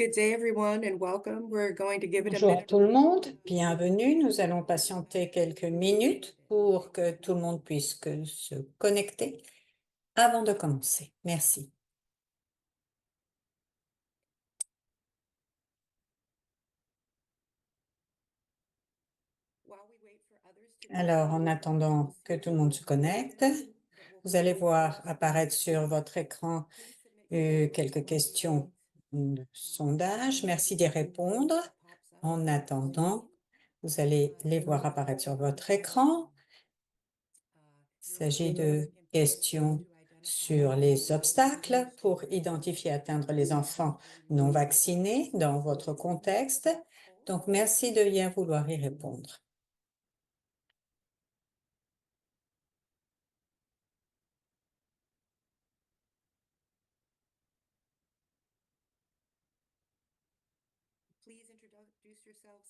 Good day, everyone, and welcome. We're going to give it a Bonjour à minute. tout le monde, bienvenue. Nous allons patienter quelques minutes pour que tout le monde puisse se connecter avant de commencer. Merci. Alors, en attendant que tout le monde se connecte, vous allez voir apparaître sur votre écran quelques questions de sondage. Merci d'y répondre. En attendant, vous allez les voir apparaître sur votre écran. Il s'agit de questions sur les obstacles pour identifier et atteindre les enfants non vaccinés dans votre contexte. Donc, merci de bien vouloir y répondre.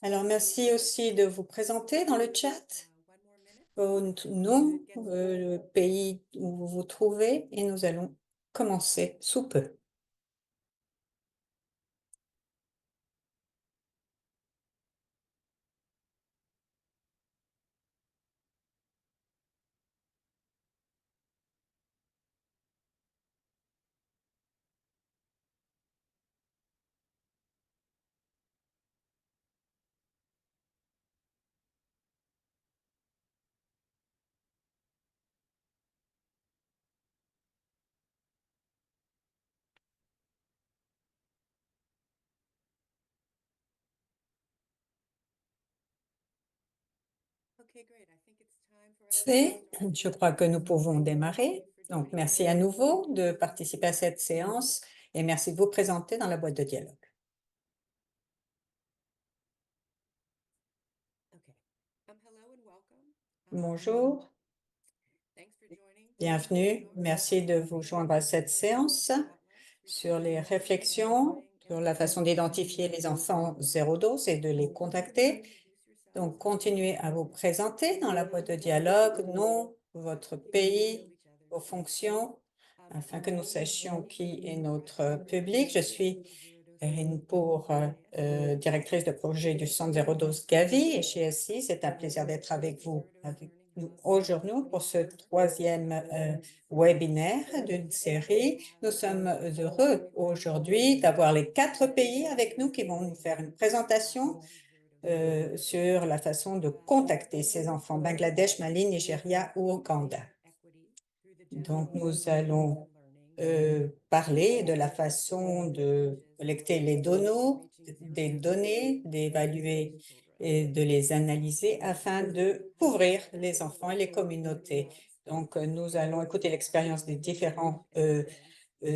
Alors, merci aussi de vous présenter dans le chat, votre nom, le pays où vous vous trouvez, et nous allons commencer sous peu. C'est, je crois que nous pouvons démarrer. Donc, merci à nouveau de participer à cette séance et merci de vous présenter dans la boîte de dialogue. Bonjour, bienvenue. Merci de vous joindre à cette séance sur les réflexions sur la façon d'identifier les enfants zéro dose et de les contacter. Donc, continuez à vous présenter dans la boîte de dialogue, nom, votre pays, vos fonctions, afin que nous sachions qui est notre public. Je suis Erin Pour, directrice de projet du Centre Zéro Dose Gavi et chez SI. C'est un plaisir d'être avec nous aujourd'hui pour ce troisième webinaire d'une série. Nous sommes heureux aujourd'hui d'avoir les 4 pays avec nous qui vont nous faire une présentation sur la façon de contacter ces enfants, Bangladesh, Mali, Nigeria ou Ouganda. Donc, nous allons parler de la façon de collecter les des données, d'évaluer et de les analyser afin de couvrir les enfants et les communautés. Donc, nous allons écouter l'expérience des différents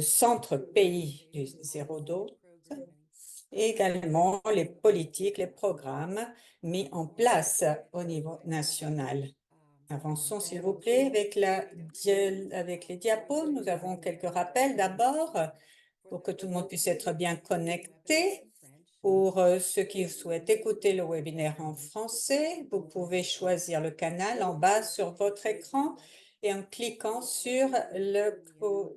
centres pays du zéro dose et également les politiques, les programmes mis en place au niveau national. Avançons, s'il vous plaît, avec les diapos. Nous avons quelques rappels d'abord pour que tout le monde puisse être bien connecté. Pour ceux qui souhaitent écouter le webinaire en français, vous pouvez choisir le canal en bas sur votre écran et en cliquant sur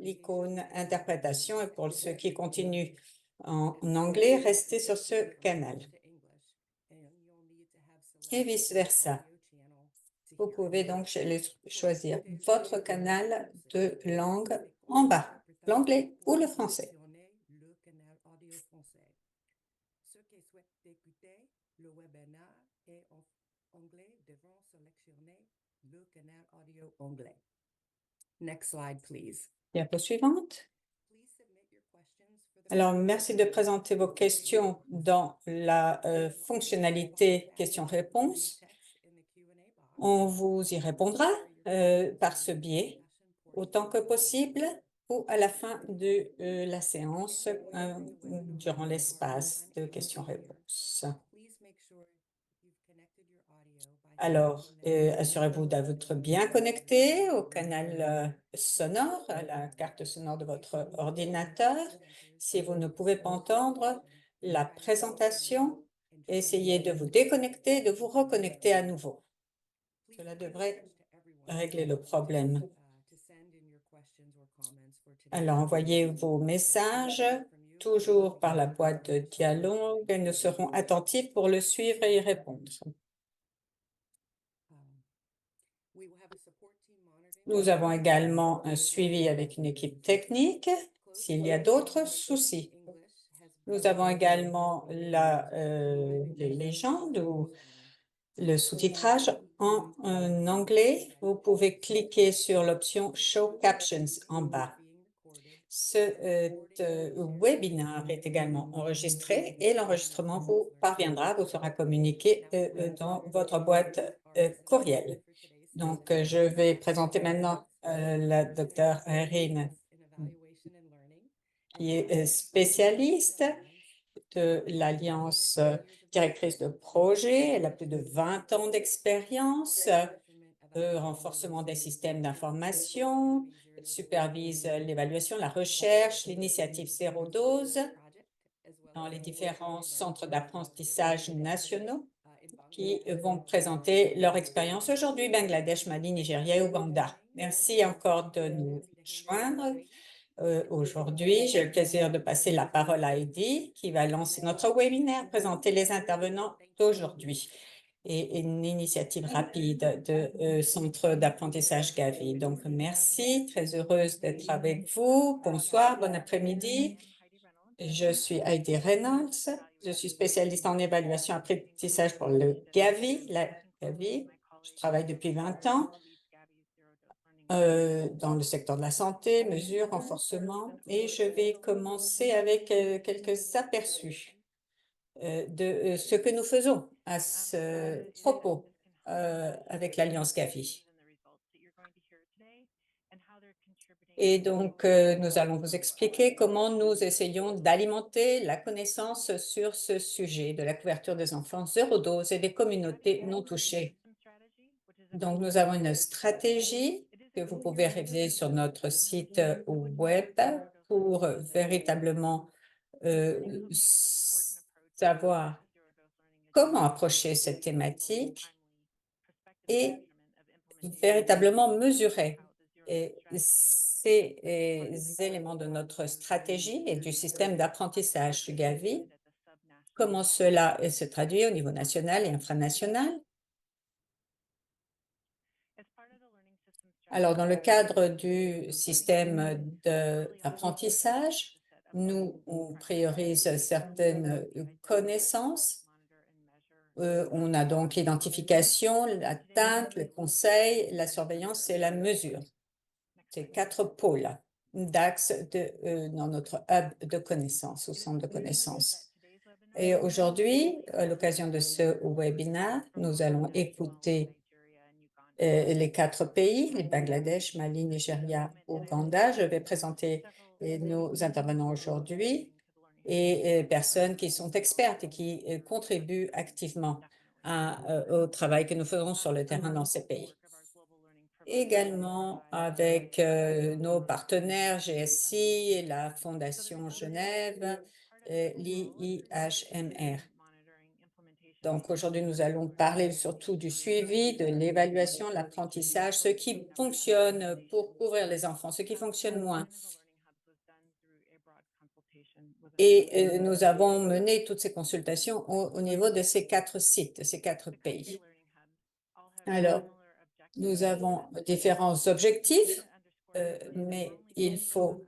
l'icône interprétation. Et pour ceux qui continuent en anglais, restez sur ce canal. Et vice-versa. Vous pouvez donc choisir votre canal de langue en bas, l'anglais ou le français. Ceux qui souhaitent écouter le webinaire et en anglais devront sélectionner le canal audio anglais. Next slide, please. Diapo suivante. Alors, merci de présenter vos questions dans la fonctionnalité questions-réponses. On vous y répondra par ce biais autant que possible ou à la fin de la séance durant l'espace de questions-réponses. Alors, assurez-vous d'être bien connecté au canal sonore, à la carte sonore de votre ordinateur. Si vous ne pouvez pas entendre la présentation, essayez de vous déconnecter, de vous reconnecter à nouveau. Cela devrait régler le problème. Alors, envoyez vos messages toujours par la boîte de dialogue et nous serons attentifs pour le suivre et y répondre. Nous avons également un suivi avec une équipe technique s'il y a d'autres soucis. Nous avons également les légendes ou le sous-titrage en anglais. Vous pouvez cliquer sur l'option Show Captions en bas. Ce webinaire est également enregistré et l'enregistrement vous parviendra, vous sera communiqué dans votre boîte courriel. Donc, je vais présenter maintenant la docteure Erin, qui est spécialiste de l'Alliance directrice de projet. Elle a plus de 20 ans d'expérience, renforcement des systèmes d'information, supervise l'évaluation, la recherche, l'initiative Zéro Dose dans les différents centres d'apprentissage nationaux qui vont présenter leur expérience aujourd'hui, Bangladesh, Mali, Nigeria et Ouganda. Merci encore de nous joindre. Aujourd'hui, j'ai le plaisir de passer la parole à Heidi, qui va lancer notre webinaire, présenter les intervenants d'aujourd'hui et une initiative rapide de Centre d'apprentissage Gavi. Donc, merci, très heureuse d'être avec vous. Bonsoir, bon après-midi. Je suis Heidi Reynolds. Je suis spécialiste en évaluation apprentissage pour le Gavi, la Gavi. Je travaille depuis 20 ans dans le secteur de la santé, mesures, renforcement, et je vais commencer avec quelques aperçus de ce que nous faisons à ce propos avec l'Alliance Gavi. Et donc, nous allons vous expliquer comment nous essayons d'alimenter la connaissance sur ce sujet de la couverture des enfants zéro dose et des communautés non touchées. Donc, nous avons une stratégie que vous pouvez réviser sur notre site web pour véritablement savoir comment approcher cette thématique et véritablement mesurer ces éléments de notre stratégie et du système d'apprentissage du Gavi, comment cela se traduit au niveau national et infranational. Alors, dans le cadre du système d'apprentissage, nous, on priorise certaines connaissances. On a donc l'identification, l'atteinte, le conseil, la surveillance et la mesure. Ces 4 pôles d'axes dans notre hub de connaissances, au centre de connaissances. Et aujourd'hui, à l'occasion de ce webinaire, nous allons écouter les 4 pays, les Bangladesh, Mali, Nigeria, Ouganda. Je vais présenter nos intervenants aujourd'hui et personnes qui sont expertes et qui contribuent activement au travail que nous faisons sur le terrain dans ces pays. Également avec nos partenaires GSI, la Fondation Genève, l'IIHMR. Donc, aujourd'hui, nous allons parler surtout du suivi, de l'évaluation, l'apprentissage, ce qui fonctionne pour couvrir les enfants, ce qui fonctionne moins. Et nous avons mené toutes ces consultations au niveau de ces 4 sites, ces 4 pays. Alors, nous avons différents objectifs, mais il faut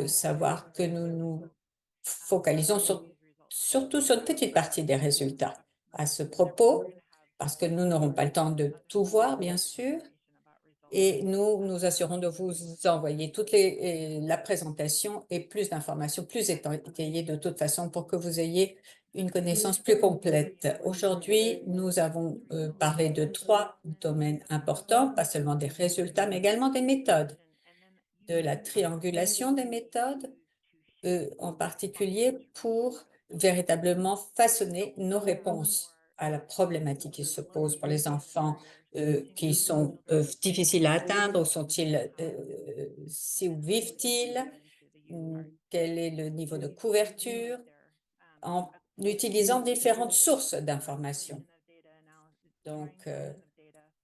savoir que nous nous focalisons surtout sur une petite partie des résultats. À ce propos, parce que nous n'aurons pas le temps de tout voir, bien sûr, et nous nous assurons de vous envoyer la présentation et plus d'informations, plus étayées de toute façon pour que vous ayez une connaissance plus complète. Aujourd'hui, nous avons parlé de 3 domaines importants, pas seulement des résultats, mais également des méthodes, de la triangulation des méthodes, en particulier pour véritablement façonner nos réponses à la problématique qui se pose pour les enfants qui sont difficiles à atteindre, où sont-ils, où vivent-ils, quel est le niveau de couverture, en utilisant différentes sources d'informations. Donc,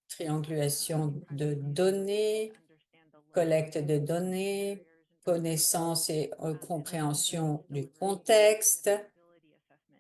triangulation de données, collecte de données, connaissance et compréhension du contexte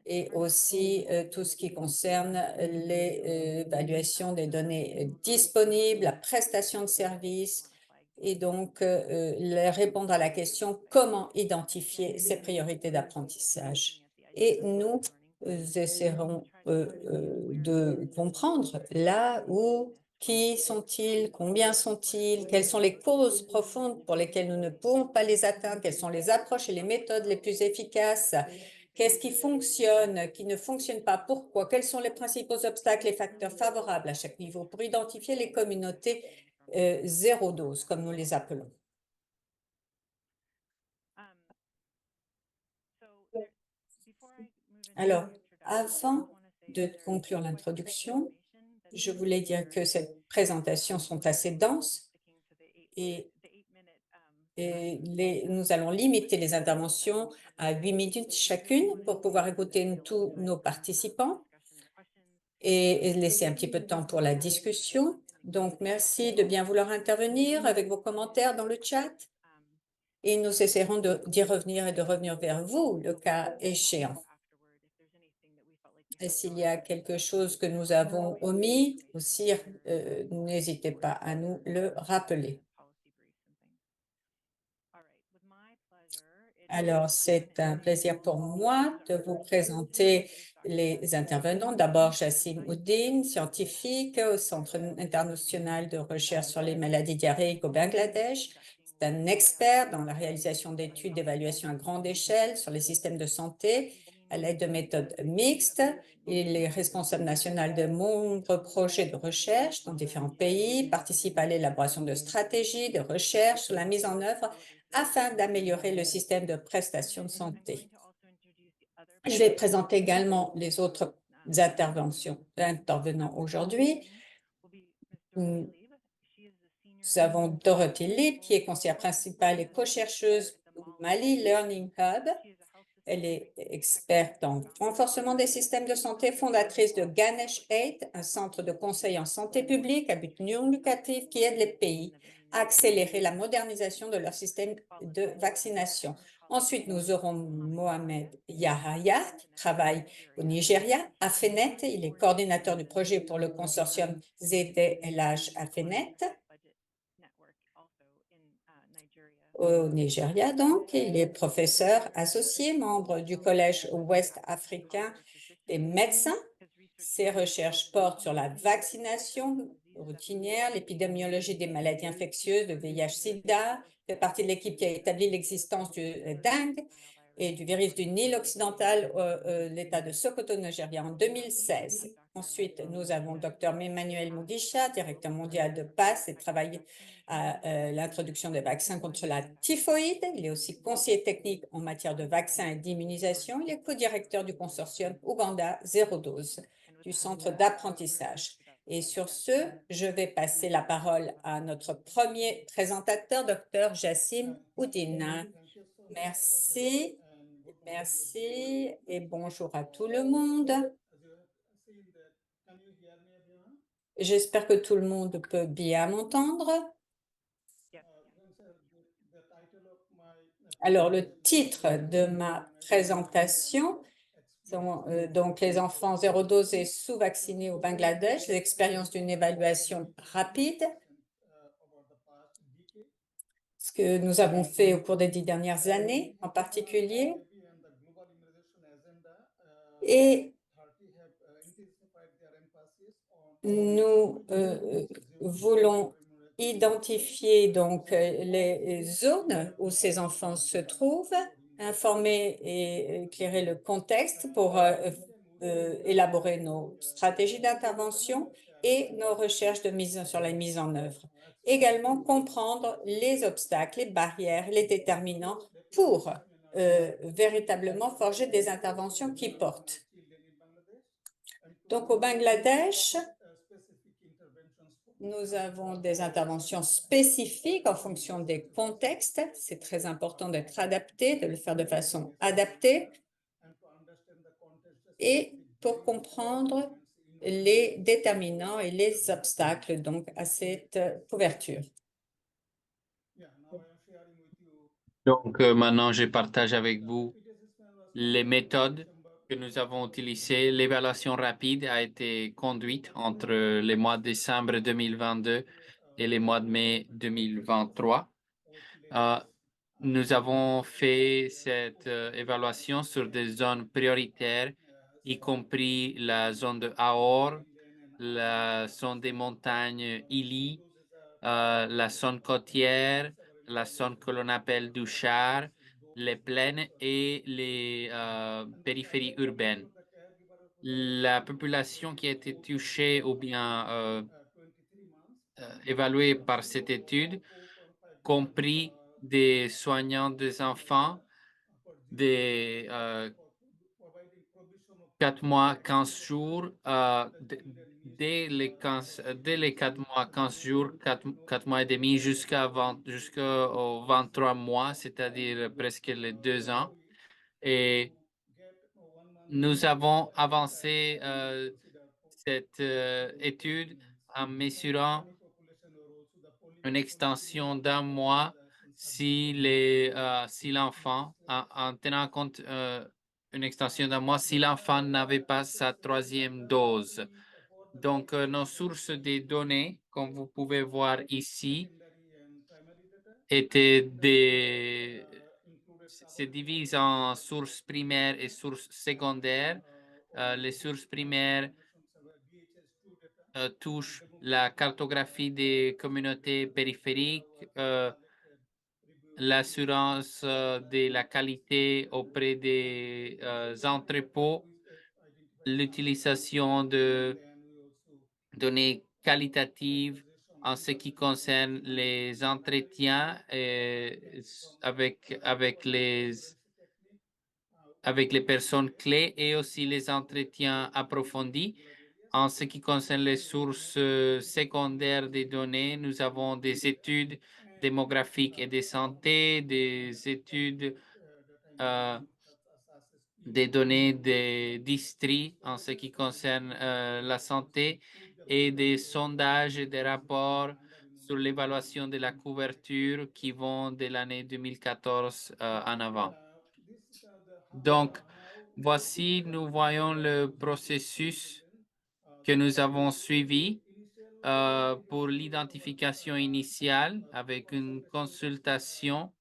et aussi tout ce qui concerne l'évaluation des données disponibles, la prestation de services et donc répondre à la question comment identifier ces priorités d'apprentissage. Et nous essaierons de comprendre là où, qui sont-ils, combien sont-ils, quelles sont les causes profondes pour lesquelles nous ne pouvons pas les atteindre, quelles sont les approches et les méthodes les plus efficaces, qu'est-ce qui fonctionne, qui ne fonctionne pas, pourquoi, quels sont les principaux obstacles et facteurs favorables à chaque niveau pour identifier les communautés zéro dose, comme nous les appelons. Alors, avant de conclure l'introduction, je voulais dire que ces présentations sont assez denses et nous allons limiter les interventions à 8 minutes chacune pour pouvoir écouter tous nos participants et laisser un petit peu de temps pour la discussion. Donc, merci de bien vouloir intervenir avec vos commentaires dans le chat et nous essaierons d'y revenir et de revenir vers vous, le cas échéant. Et s'il y a quelque chose que nous avons omis aussi, n'hésitez pas à nous le rappeler. Alors, c'est un plaisir pour moi de vous présenter les intervenants. D'abord, Jassim Uddin, scientifique au Centre international de recherche sur les maladies diarrhéiques au Bangladesh. C'est un expert dans la réalisation d'études d'évaluation à grande échelle sur les systèmes de santé à l'aide de méthodes mixtes. Il est responsable national de nombreux projets de recherche dans différents pays, participe à l'élaboration de stratégies de recherche sur la mise en œuvre afin d'améliorer le système de prestations de santé. Je vais présenter également les autres intervenants aujourd'hui. Nous avons Dorothy Lieb, qui est conseillère principale et co-chercheuse au Mali Learning Hub. Elle est experte en renforcement des systèmes de santé, fondatrice de Ganesh Aid, un centre de conseil en santé publique à but non lucratif qui aide les pays à accélérer la modernisation de leur système de vaccination. Ensuite, nous aurons Mohamed Yahaya, qui travaille au Nigeria, à FENET. Il est coordinateur du projet pour le consortium ZDLH à FENET. Au Nigeria, donc, il est professeur associé, membre du Collège ouest africain des médecins. Ses recherches portent sur la vaccination routinière, l'épidémiologie des maladies infectieuses, de VIH-Sida, fait partie de l'équipe qui a établi l'existence du dengue et du virus du Nil occidental, l'État de Sokoto, Nigeria, en 2016. Ensuite, nous avons Dr Emmanuel Mugisha, directeur mondial de PASS et travaille à l'introduction des vaccins contre la typhoïde. Il est aussi conseiller technique en matière de vaccins et d'immunisation. Il est co-directeur du consortium Ouganda Zéro Dose du centre d'apprentissage. Et sur ce, je vais passer la parole à notre premier présentateur, Dr Jassim Uddin. Merci, merci et bonjour à tout le monde. J'espère que tout le monde peut bien m'entendre. Alors, le titre de ma présentation sont donc les enfants zéro dose et sous-vaccinés au Bangladesh, l'expérience d'une évaluation rapide. Ce que nous avons fait au cours des 10 dernières années en particulier. Et nous voulons identifier donc les zones où ces enfants se trouvent, informer et éclairer le contexte pour élaborer nos stratégies d'intervention et nos recherches sur la mise en œuvre. Également comprendre les obstacles, les barrières, les déterminants pour véritablement forger des interventions qui portent. Donc, au Bangladesh, nous avons des interventions spécifiques en fonction des contextes. C'est très important d'être adapté, de le faire de façon adaptée et pour comprendre les déterminants et les obstacles donc à cette couverture. Donc, maintenant, je partage avec vous les méthodes que nous avons utilisées. L'évaluation rapide a été conduite entre les mois de décembre 2022 et les mois de mai 2023. Euh, Nous avons fait cette évaluation sur des zones prioritaires, y compris la zone de Ahor, la zone des montagnes Ili, la zone côtière, la zone que l'on appelle Duchar, les plaines et les périphéries urbaines. La population qui a été touchée ou bien évaluée par cette étude, compris des soignants des enfants, des 4 mois, 15 jours, dès les 4 mois, 15 jours, 4 mois et demi jusqu'au 23 mois, c'est-à-dire presque les 2 ans. Et nous avons avancé cette étude en mesurant une extension d'un mois si l'enfant, en tenant compte une extension d'un mois, si l'enfant n'avait pas sa troisième dose. Donc, nos sources de données, comme vous pouvez voir ici, se divisent en sources primaires et sources secondaires. Les sources primaires touchent la cartographie des communautés périphériques, l'assurance de la qualité auprès des entrepôts, l'utilisation de données qualitatives en ce qui concerne les entretiens avec les personnes clés et aussi les entretiens approfondis. En ce qui concerne les sources secondaires des données, nous avons des études démographiques et de santé, des études des données des districts en ce qui concerne la santé et des sondages et des rapports sur l'évaluation de la couverture qui vont de l'année 2014 en avant. Donc, voici, nous voyons le processus que nous avons suivi pour l'identification initiale avec une consultation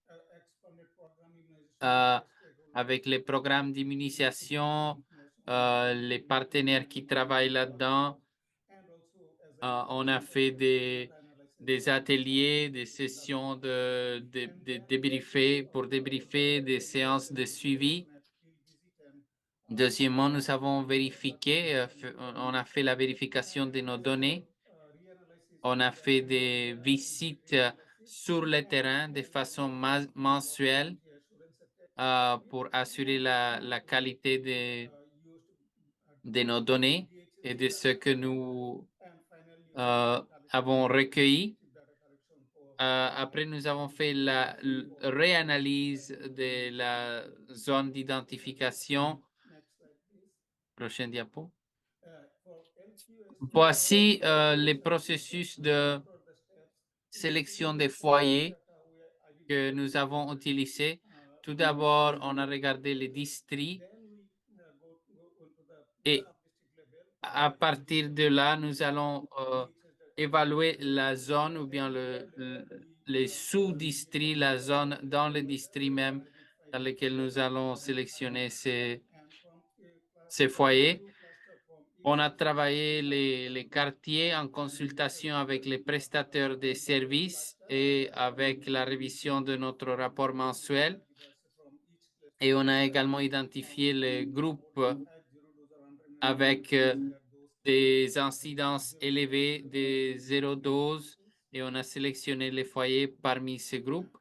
avec les programmes d'immunisation, les partenaires qui travaillent là-dedans. On a fait des ateliers, des sessions pour débriefer, des séances de suivi. Deuxièmement, nous avons vérifié, on a fait la vérification de nos données. On a fait des visites sur le terrain de façon mensuelle pour assurer la qualité de nos données et de ce que nous avons recueilli. Après, nous avons fait la réanalyse de la zone d'identification. Prochaine diapo. Voici les processus de sélection des foyers que nous avons utilisés. Tout d'abord, on a regardé les districts et à partir de là, nous allons évaluer la zone ou bien les sous-districts, la zone dans le district même dans lequel nous allons sélectionner ces foyers. On a travaillé les quartiers en consultation avec les prestataires de services et avec la révision de notre rapport mensuel. Et on a également identifié les groupes avec des incidences élevées de 0 dose et on a sélectionné les foyers parmi ces groupes.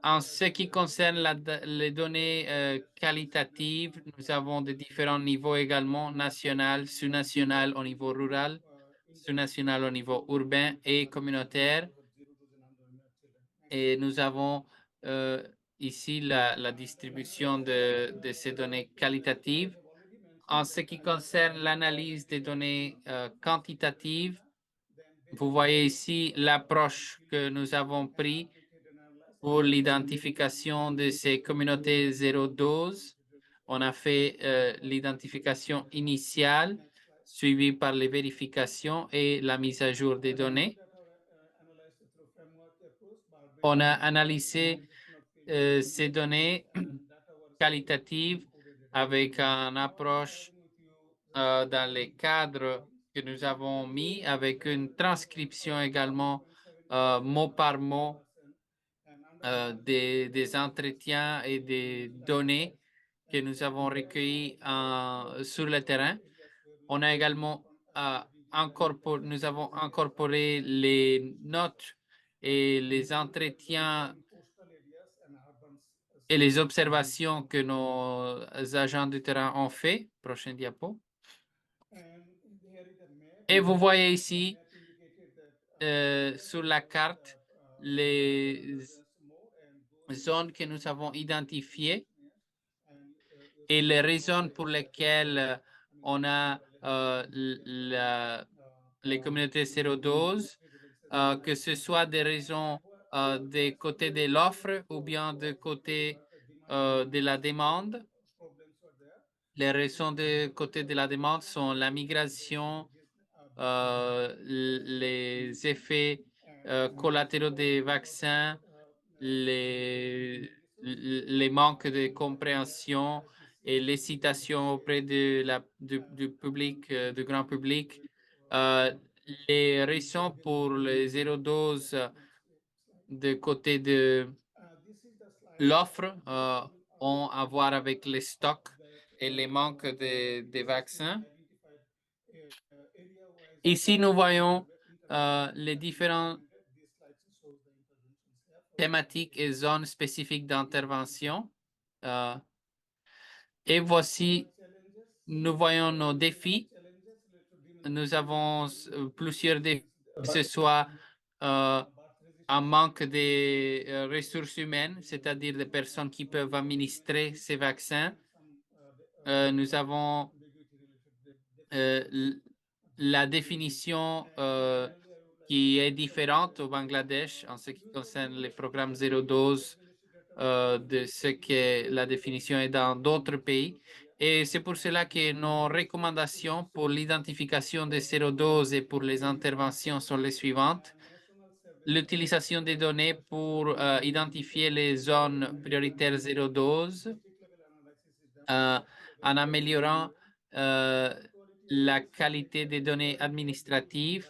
En ce qui concerne les données qualitatives, nous avons de différents niveaux également, national, sous-national au niveau rural, sous-national au niveau urbain et communautaire. Et nous avons ici la distribution de ces données qualitatives. En ce qui concerne l'analyse des données quantitatives, vous voyez ici l'approche que nous avons prise pour l'identification de ces communautés 012. On a fait l'identification initiale, suivie par les vérifications et la mise à jour des données. On a analysé ces données qualitatives avec une approche dans les cadres que nous avons mis, avec une transcription également mot par mot des entretiens et des données que nous avons recueillies sur le terrain. On a également nous avons incorporé les notes et les entretiens et les observations que nos agents de terrain ont fait. Prochain diapo. Et vous voyez ici sur la carte les zones que nous avons identifiées et les raisons pour lesquelles on a les communautés 012, que ce soit des raisons des côtés de l'offre ou bien de côté de la demande. Les raisons de côté de la demande sont la migration, les effets collatéraux des vaccins, les manques de compréhension et les citations auprès du public, du grand public. Les raisons pour les 012 de côté de l'offre ont à voir avec les stocks et les manques de vaccins. Ici, nous voyons les différentes thématiques et zones spécifiques d'intervention. Et voici, nous voyons nos défis. Nous avons plusieurs défis, que ce soit un manque de ressources humaines, c'est-à-dire des personnes qui peuvent administrer ces vaccins. Nous avons la définition qui est différente au Bangladesh en ce qui concerne les programmes 012 de ce que la définition est dans d'autres pays. Et c'est pour cela que nos recommandations pour l'identification des 012 et pour les interventions sont les suivantes. L'utilisation des données pour identifier les zones prioritaires 012 en améliorant la qualité des données administratives,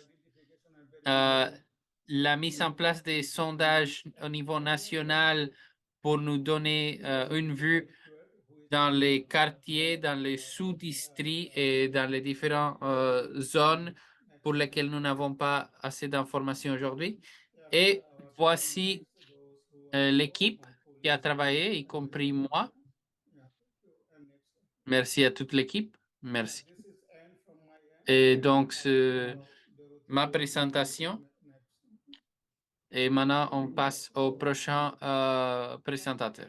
la mise en place des sondages au niveau national pour nous donner une vue dans les quartiers, dans les sous-districts et dans les différentes zones pour lesquelles nous n'avons pas assez d'informations aujourd'hui. Et voici l'équipe qui a travaillé, y compris moi. Merci à toute l'équipe. Merci. Et donc, c'est ma présentation. Et maintenant, on passe au prochain présentateur.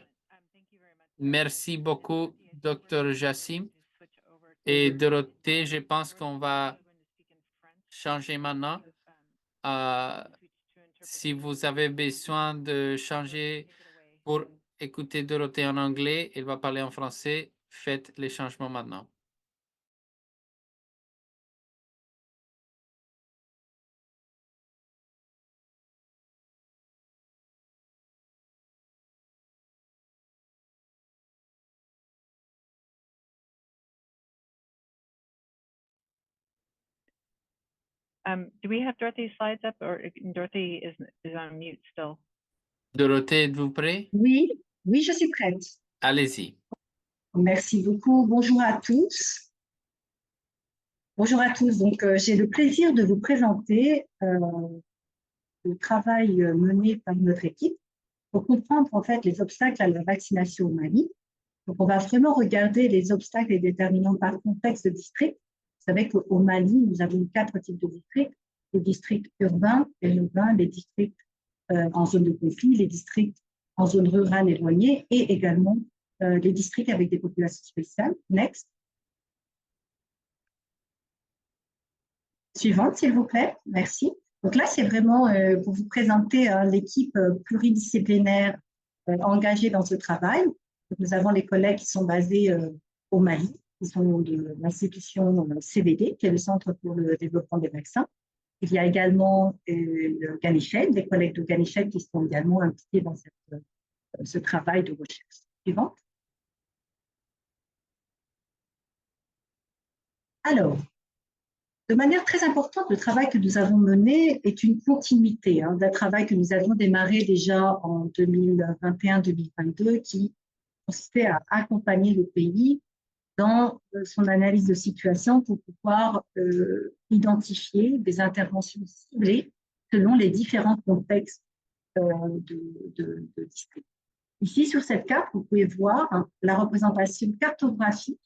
Merci beaucoup, Dr. Jassim. Et Dorothée, je pense qu'on va changer maintenant. Si vous avez besoin de changer pour écouter Dorothée en anglais, elle va parler en français. Faites les changements maintenant. Do we have Dorothy's slides up, or Dorothy is on mute still? Dorothée, êtes-vous prêt? Oui, oui, je suis prête. Allez-y. Merci beaucoup. Bonjour à tous. Bonjour à tous. Donc, j'ai le plaisir de vous présenter le travail mené par notre équipe pour comprendre en fait les obstacles à la vaccination au Mali. Donc, on va vraiment regarder les obstacles et déterminants par contexte de district. Vous savez qu'au Mali, nous avons 4 types de districts. Les districts urbains, périurbains, les districts en zone de conflit, les districts en zone rurale éloignée et également les districts avec des populations spéciales. Next. Suivante, s'il vous plaît. Merci. Donc là, c'est vraiment pour vous présenter l'équipe pluridisciplinaire engagée dans ce travail. Donc, nous avons les collègues qui sont basés au Mali, qui sont de l'institution CVD, qui est le Centre pour le développement des vaccins. Il y a également le Ganichet, des collègues de Ganichet qui sont également impliqués dans ce travail de recherche. Suivante. Alors, de manière très importante, le travail que nous avons mené est une continuité d'un travail que nous avions démarré déjà en 2021-2022 qui consistait à accompagner le pays dans son analyse de situation pour pouvoir identifier des interventions ciblées selon les différents contextes de district. Ici, sur cette carte, vous pouvez voir la représentation cartographique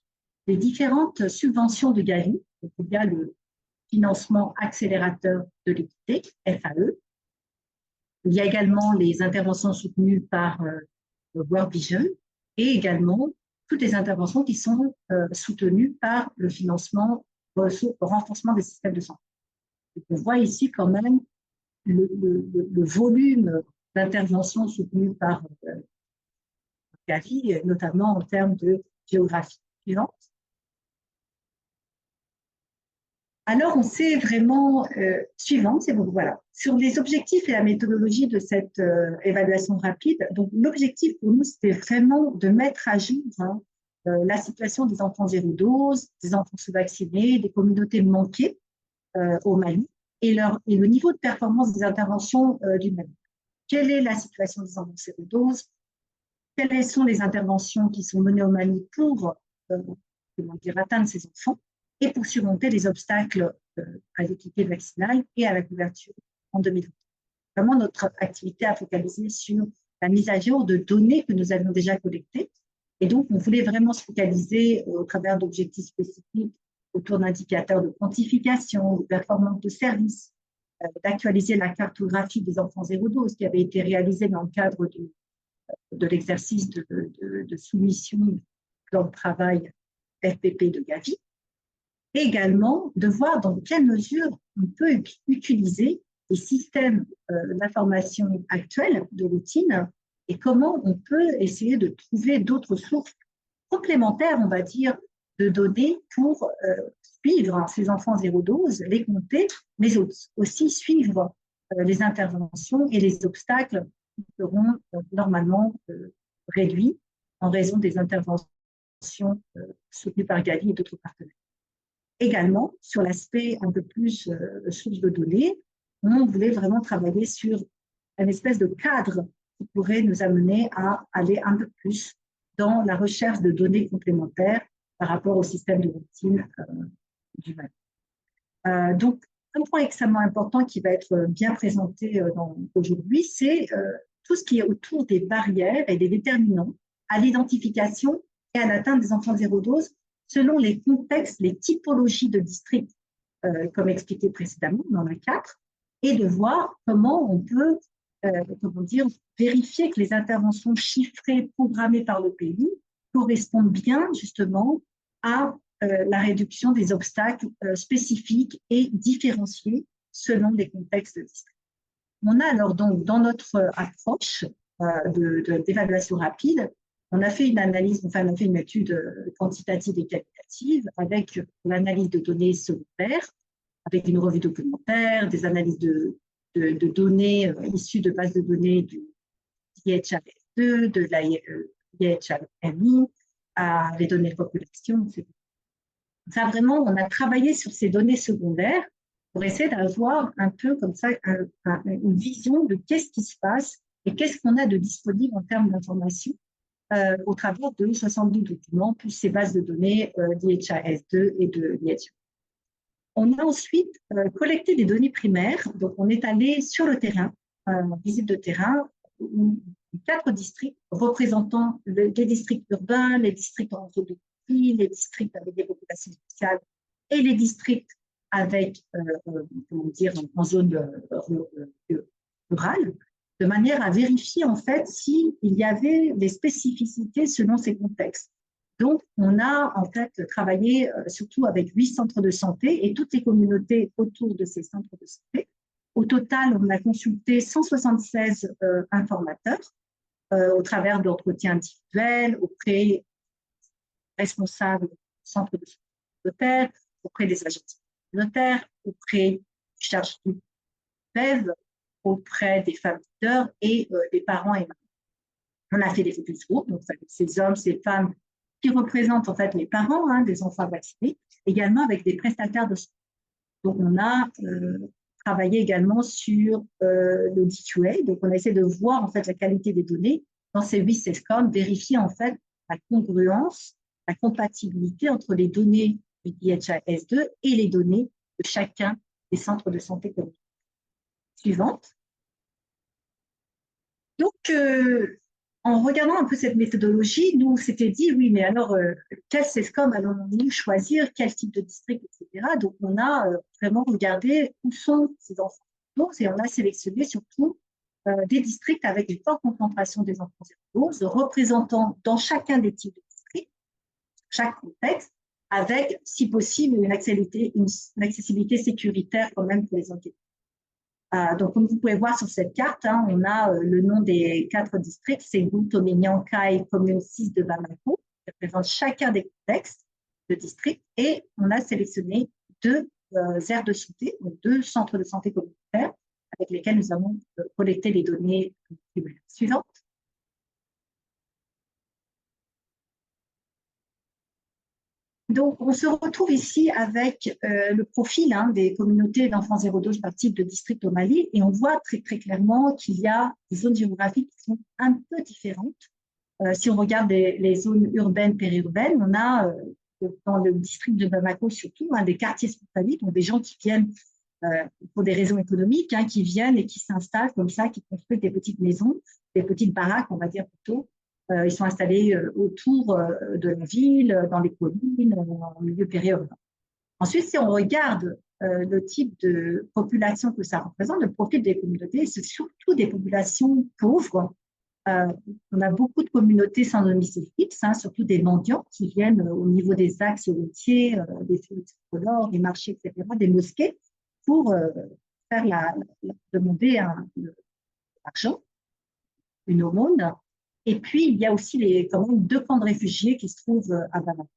des différentes subventions de Gavi. Il y a le financement accélérateur de l'équité, FAE. Il y a également les interventions soutenues par World Vision et également toutes les interventions qui sont soutenues par le financement au renforcement des systèmes de santé. On voit ici quand même le volume d'interventions soutenues par Gavi, notamment en termes de géographie. Suivante. Alors, on sait vraiment, suivante, c'est bon, voilà. Sur les objectifs et la méthodologie de cette évaluation rapide, donc l'objectif pour nous, c'était vraiment de mettre à jour la situation des enfants zéro dose, des enfants sous-vaccinés, des communautés manquées au Mali et le niveau de performance des interventions du Mali. Quelle est la situation des enfants zéro dose? Quelles sont les interventions qui sont menées au Mali pour atteindre ces enfants et pour surmonter les obstacles à l'équité vaccinale et à la couverture en 2020. Vraiment, notre activité a focalisé sur la mise à jour de données que nous avions déjà collectées. Et donc, on voulait vraiment se focaliser au travers d'objectifs spécifiques autour d'indicateurs de quantification, de performance de services, d'actualiser la cartographie des enfants zéro dose qui avait été réalisée dans le cadre de l'exercice de soumission du plan de travail FPP de Gavi. Et également de voir dans quelle mesure on peut utiliser les systèmes d'information actuels de routine et comment on peut essayer de trouver d'autres sources complémentaires, on va dire, de données pour suivre ces enfants zéro dose, les compter, mais aussi suivre les interventions et les obstacles qui seront normalement réduits en raison des interventions soutenues par Gavi et d'autres partenaires. Également, sur l'aspect un peu plus source de données, on voulait vraiment travailler sur une espèce de cadre qui pourrait nous amener à aller un peu plus dans la recherche de données complémentaires par rapport au système de routine du Mali. Donc, un point extrêmement important qui va être bien présenté aujourd'hui, c'est tout ce qui est autour des barrières et des déterminants à l'identification et à l'atteinte des enfants zéro dose selon les contextes, les typologies de districts, comme expliqué précédemment, on en a 4, et de voir comment on peut vérifier que les interventions chiffrées, programmées par le pays, correspondent bien justement à la réduction des obstacles spécifiques et différenciés selon les contextes de district. On a alors donc dans notre approche d'évaluation rapide, on a fait une analyse, enfin on a fait une étude quantitative et qualitative avec l'analyse de données secondaires, avec une revue documentaire, des analyses de données issues de bases de données du IHRS2, de la IHRMI, les données de population, etc. Ça vraiment, on a travaillé sur ces données secondaires pour essayer d'avoir un peu comme ça une vision de qu'est-ce qui se passe et qu'est-ce qu'on a de disponible en termes d'informations au travers de 72 documents, plus ces bases de données d'IHRS2 et de l'IHRS. On a ensuite collecté des données primaires, donc on est allé sur le terrain, visite de terrain, 4 districts représentant les districts urbains, les districts en zone de conflit, les districts avec des populations spéciales et les districts avec, en zone rurale, de manière à vérifier en fait s'il y avait des spécificités selon ces contextes. Donc, on a en fait travaillé surtout avec 8 centres de santé et toutes les communautés autour de ces centres de santé Au total, on a consulté 176 informateurs au travers d'entretiens individuels auprès des responsables du centre de santé communautaire, auprès des agents communautaires, auprès du chargé de PEV, auprès des familles leaders et des parents et mamans. On a fait des focus group, donc ces hommes, ces femmes qui représentent en fait les parents des enfants vaccinés, également avec des prestataires de santé. Donc on a travaillé également sur le DQA, donc on a essayé de voir en fait la qualité des données dans ces 8 SESCOM, vérifier en fait la congruence, la compatibilité entre les données du DHIS2 et les données de chacun des centres de santé communautaire. Suivante. Donc, en regardant un peu cette méthodologie, nous, on s'était dit, oui, mais alors, quel SESCOM allons-nous choisir, quel type de district, etc. Donc, on a vraiment regardé où sont ces enfants et on a sélectionné surtout des districts avec une forte concentration des enfants 0-12, représentant dans chacun des types de districts, chaque contexte, avec, si possible, une accessibilité sécuritaire quand même pour les enquêteurs. Donc, comme vous pouvez voir sur cette carte, on a le nom des 4 districts, c'est Goutomignan, Kai, commune 6 de Bamako, qui représente chacun des contextes de district, et on a sélectionné 2 aires de santé, donc 2 centres de santé communautaires, avec lesquels nous avons collecté les données suivantes. Donc, on se retrouve ici avec le profil des communautés d'enfants 0-12 par type de district au Mali, et on voit très, très clairement qu'il y a des zones géographiques qui sont un peu différentes. Si on regarde les zones urbaines, périurbaines, on a dans le district de Bamako surtout des quartiers spontanés, donc des gens qui viennent pour des raisons économiques, qui viennent et qui s'installent comme ça, qui construisent des petites maisons, des petites baraques, on va dire plutôt. Ils sont installés autour de la ville, dans les collines, en milieu périurbain. Ensuite, si on regarde le type de population que ça représente, le profil des communautés, c'est surtout des populations pauvres. On a beaucoup de communautés sans domicile fixe, surtout des mendiants qui viennent au niveau des axes routiers, des feux tricolores, des marchés, etc., des mosquées, pour demander l'argent, une aumône. Et puis, il y a aussi quand même 2 camps de réfugiés qui se trouvent à Bamako.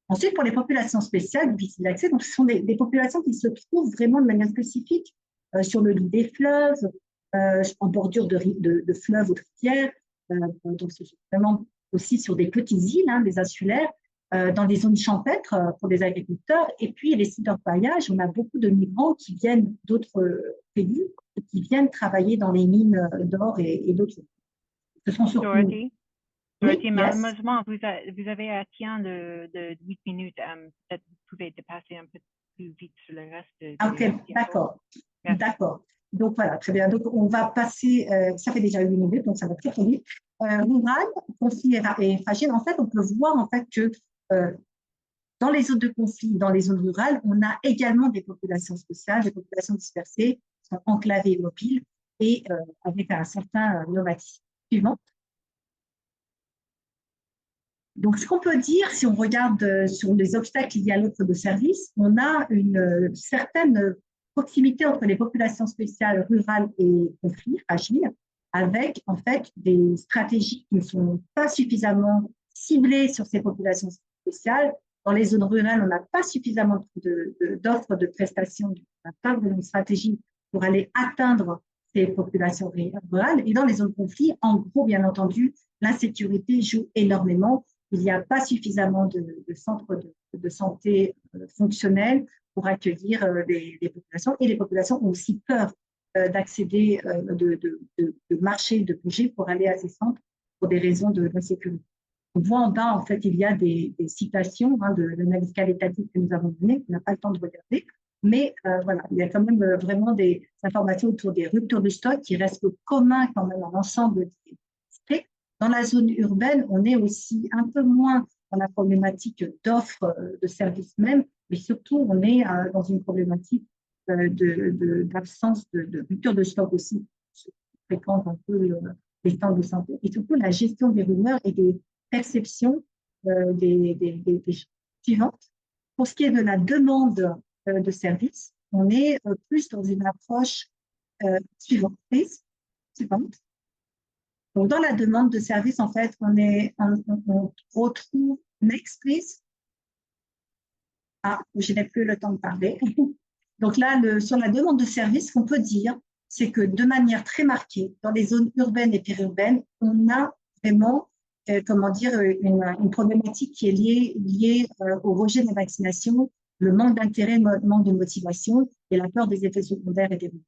Ensuite, pour les populations spéciales, difficiles d'accès, donc ce sont des populations qui se trouvent vraiment de manière spécifique sur le lit des fleuves, en bordure de fleuves ou de rivières. Donc, c'est vraiment aussi sur des petites îles, des insulaires, dans des zones champêtres pour des agriculteurs. Et puis, les sites d'orpaillage, on a beaucoup de migrants qui viennent d'autres pays et qui viennent travailler dans les mines d'or et d'autres. Ce sont surtout… Dorothy, Oui, malheureusement, vous avez atteint de 8 minutes. Peut-être vous pouvez dépasser un peu plus vite sur le reste. Ok, d'accord. D'accord. Donc, voilà, très bien. Donc, on va passer… ça fait déjà 8 minutes, donc ça va très vite. Rural, conflit et fragile. En fait, on peut voir en fait que dans les zones de conflit, dans les zones rurales, on a également des populations spéciales, des populations dispersées, qui sont enclavées et mobiles, et avec un certain nomadisme. Suivant. Donc, ce qu'on peut dire, si on regarde sur les obstacles liés à l'offre de services, on a une certaine proximité entre les populations spéciales rurales et conflits fragiles, avec en fait des stratégies qui ne sont pas suffisamment ciblées sur ces populations spéciales. Dans les zones rurales, on n'a pas suffisamment d'offres de prestations, on n'a pas vraiment de stratégie pour aller atteindre ces populations rurales. Et dans les zones de conflit, en gros, bien entendu, l'insécurité joue énormément. Il n'y a pas suffisamment de centres de santé fonctionnels pour accueillir les populations. Et les populations ont aussi peur d'accéder, de marcher, de bouger pour aller à ces centres pour des raisons d'insécurité. On voit en bas, en fait, il y a des citations de l'analyse qualitative que nous avons donnée, qu'on n'a pas le temps de regarder. Mais voilà, il y a quand même vraiment des informations autour des ruptures de stock qui restent communs quand même à l'ensemble des districts. Dans la zone urbaine, on est aussi un peu moins dans la problématique d'offres de services même, mais surtout, on est dans une problématique d'absence de rupture de stock aussi, qui fréquente un peu les stands de santé, et surtout la gestion des rumeurs et des perceptions des suivantes. Pour ce qui est de la demande de services, on est plus dans une approche Suivante, please. Suivante. Donc, dans la demande de service, en fait, on retrouve, next, please. Ah, je n'ai plus le temps de parler. Donc là, sur la demande de service, ce qu'on peut dire, c'est que de manière très marquée, dans les zones urbaines et périurbaines, on a vraiment, comment dire, une problématique qui est liée au rejet de la vaccination, le manque d'intérêt, le manque de motivation et la peur des effets secondaires et des risques.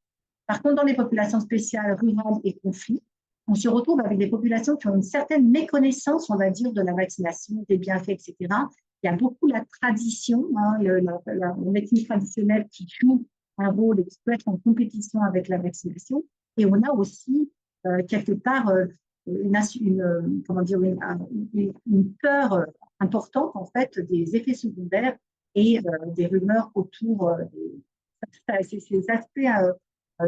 Par contre, dans les populations spéciales, rurales et conflits, on se retrouve avec des populations qui ont une certaine méconnaissance, on va dire, de la vaccination, des bienfaits, etc. Il y a beaucoup la tradition, hein, la médecine traditionnelle qui joue un rôle et qui peut être en compétition avec la vaccination. Et on a aussi, quelque part, comment dire, une peur importante, en fait, des effets secondaires et des rumeurs autour ces aspects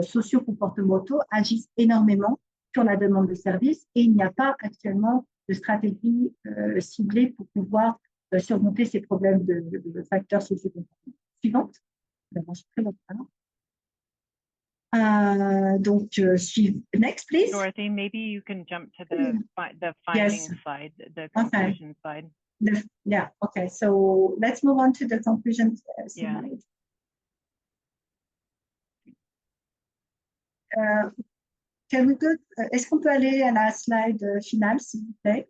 socio-comportementaux agissent énormément sur la demande de services et il n'y a pas actuellement de stratégie ciblée pour pouvoir surmonter ces problèmes de facteurs socio-comportementaux. Suivante. Donc, next, please. Dorothy, maybe you can jump to the findings slide, the conclusion slide. Yeah, okay. So let's move on to the conclusion slide. Est-ce qu'on peut aller à la slide finale, s'il vous plaît?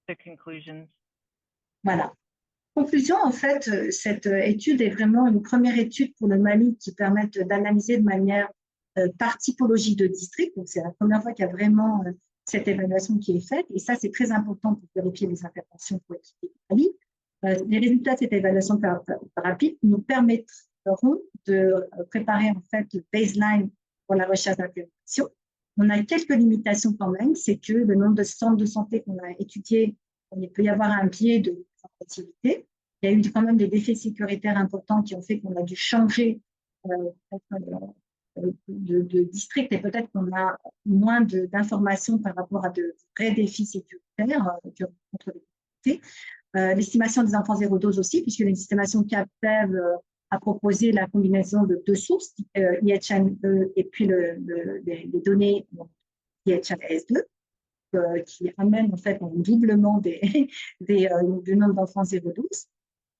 The conclusions. Voilà. Conclusion, en fait, cette étude est vraiment une première étude pour le Mali qui permet d'analyser de manière par typologie de district. Donc, c'est la première fois qu'il y a vraiment cette évaluation qui est faite. Et ça, c'est très important pour vérifier les interventions pour étudier le Mali. Les résultats de cette évaluation rapide nous permettront de préparer en fait le baseline pour la recherche d'intervention. On a quelques limitations quand même, c'est que le nombre de centres de santé qu'on a étudiés, il peut y avoir un biais de activité. Il y a eu quand même des défis sécuritaires importants qui ont fait qu'on a dû changer de district et peut-être qu'on a moins d'informations par rapport à de vrais défis sécuritaires contre les activités. L'estimation des enfants zéro dose aussi, puisque l'estimation CAPTEV a proposé la combinaison de deux sources, IHNE et puis les données IHNS2, qui amène en fait un doublement du nombre d'enfants 0-12.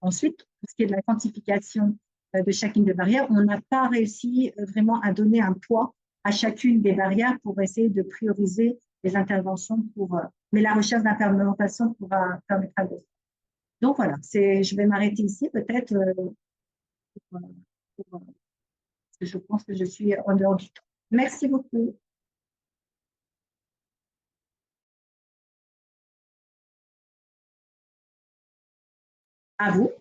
Ensuite, pour ce qui est de la quantification de chacune des barrières, on n'a pas réussi vraiment à donner un poids à chacune des barrières pour essayer de prioriser les interventions mais la recherche d'implémentation pourra permettre de faire. Donc voilà, je vais m'arrêter ici peut-être parce que je pense que je suis en dehors du temps. Merci beaucoup. À vous.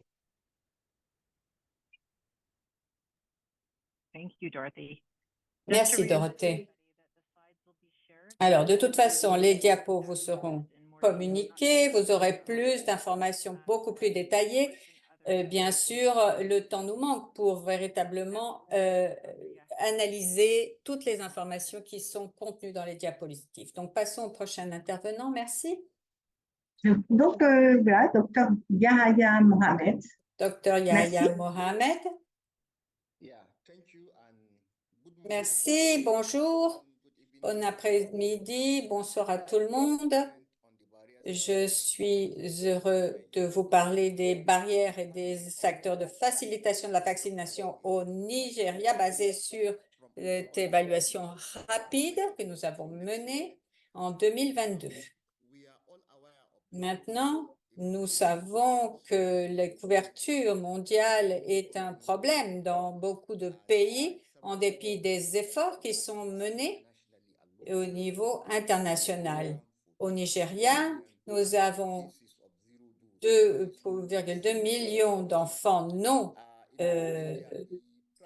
Thank you, Dorothy. Merci, Dorothée. Alors, de toute façon, les diapos vous seront communiqués, vous aurez plus d'informations beaucoup plus détaillées. Bien sûr, le temps nous manque pour véritablement analyser toutes les informations qui sont contenues dans les diapositives. Donc, passons au prochain intervenant. Merci. Donc, voilà, Dr Yahya Mohamed. Dr Yahya Mohamed. Merci, bonjour, bon après-midi, bonsoir à tout le monde. Je suis heureux de vous parler des barrières et des facteurs de facilitation de la vaccination au Nigeria, basés sur cette évaluation rapide que nous avons menée en 2022. Maintenant, nous savons que la couverture mondiale est un problème dans beaucoup de pays, en dépit des efforts qui sont menés au niveau international. Au Nigeria, nous avons 2,2 millions d'enfants non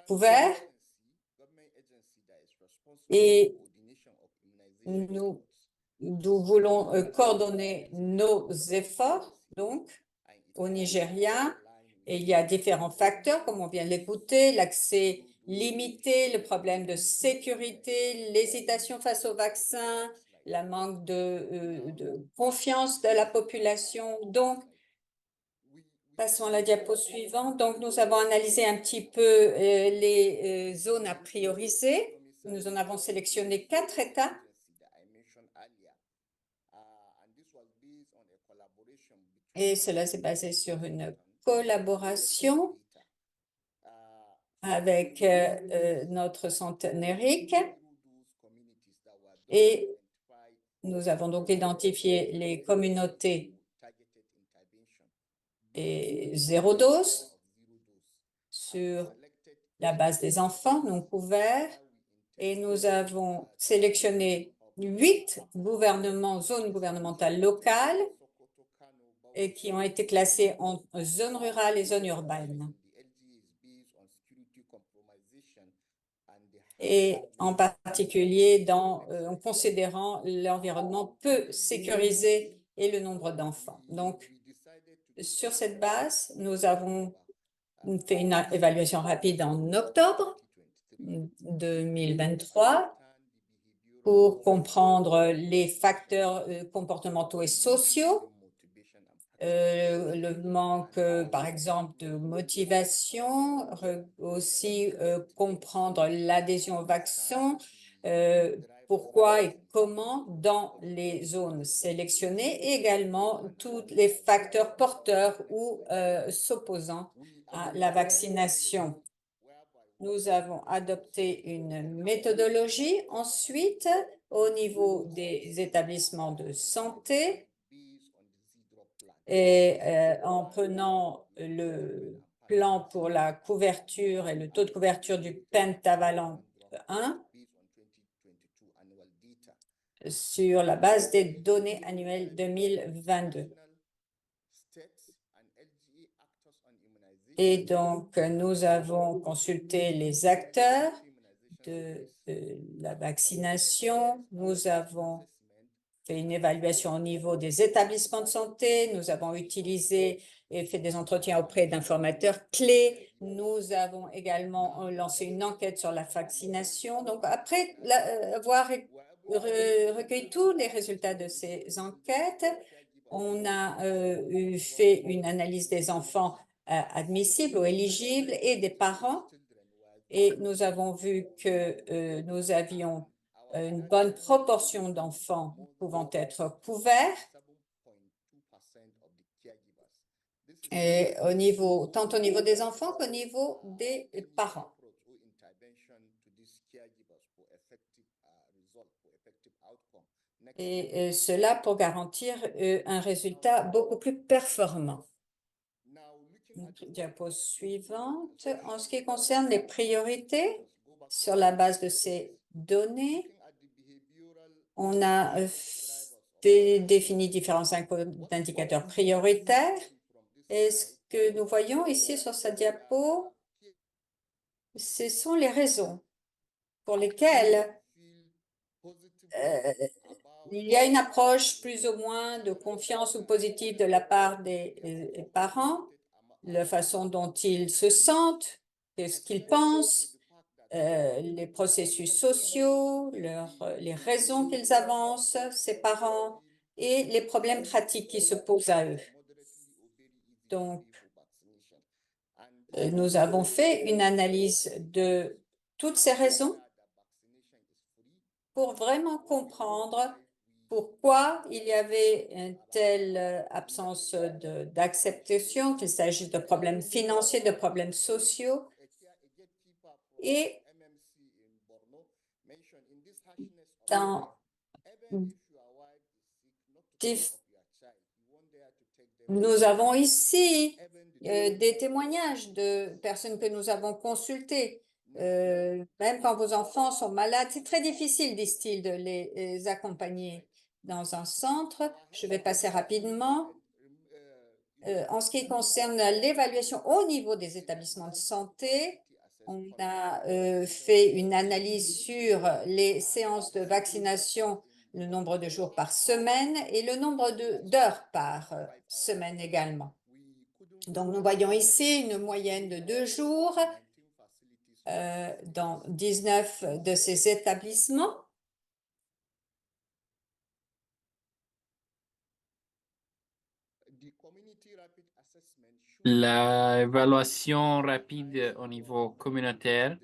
couverts et nous voulons coordonner nos efforts, donc, au Nigeria. Et il y a différents facteurs, comme on vient de l'écouter, l'accès limité, le problème de sécurité, l'hésitation face au vaccin, le manque de confiance de la population. Donc, Passons à la diapo suivante. Donc, nous avons analysé un petit peu les zones à prioriser. Nous en avons sélectionné 4 États. Et cela s'est basé sur une collaboration avec notre centre NERIC. Et nous avons donc identifié les communautés et zéro dose sur la base des enfants non couverts. Et nous avons sélectionné 8 gouvernements, zones gouvernementales locales et qui ont été classées en zones rurales et zones urbaines. Et en particulier en considérant l'environnement peu sécurisé et le nombre d'enfants. Donc, sur cette base, nous avons fait une évaluation rapide en octobre 2023 pour comprendre les facteurs comportementaux et sociaux, le manque, par exemple, de motivation, aussi comprendre l'adhésion au vaccin, pourquoi et comment dans les zones sélectionnées, et également tous les facteurs porteurs ou s'opposant à la vaccination. Nous avons adopté une méthodologie ensuite au niveau des établissements de santé et en prenant le plan pour la couverture et le taux de couverture du pentavalent 1 sur la base des données annuelles 2022. Et donc, nous avons consulté les acteurs de la vaccination. Nous avons fait une évaluation au niveau des établissements de santé. Nous avons utilisé et fait des entretiens auprès d'informateurs clés. Nous avons également lancé une enquête sur la vaccination. Donc, après avoir recueilli tous les résultats de ces enquêtes, on a fait une analyse des enfants admissibles ou éligibles et des parents. Et nous avons vu que nous avions une bonne proportion d'enfants pouvant être couverts. Et tant au niveau des enfants qu'au niveau des parents. Et cela pour garantir un résultat beaucoup plus performant. Diapo suivante. En ce qui concerne les priorités, sur la base de ces données, on a défini différents indicateurs prioritaires. Et ce que nous voyons ici sur cette diapo, ce sont les raisons pour lesquelles il y a une approche plus ou moins de confiance ou positive de la part des parents, la façon dont ils se sentent, ce qu'ils pensent, les processus sociaux, les raisons qu'ils avancent, ces parents, et les problèmes pratiques qui se posent à eux. Donc, nous avons fait une analyse de toutes ces raisons pour vraiment comprendre pourquoi il y avait une telle absence d'acceptation, qu'il s'agisse de problèmes financiers, de problèmes sociaux. Et nous avons ici des témoignages de personnes que nous avons consultées. Même quand vos enfants sont malades, c'est très difficile, disent-ils, de les accompagner dans un centre. Je vais passer rapidement. En ce qui concerne l'évaluation au niveau des établissements de santé, on a fait une analyse sur les séances de vaccination, le nombre de jours par semaine et le nombre d'heures par semaine également. Donc, nous voyons ici une moyenne de 2 jours dans 19 de ces établissements. L'évaluation rapide au niveau communautaire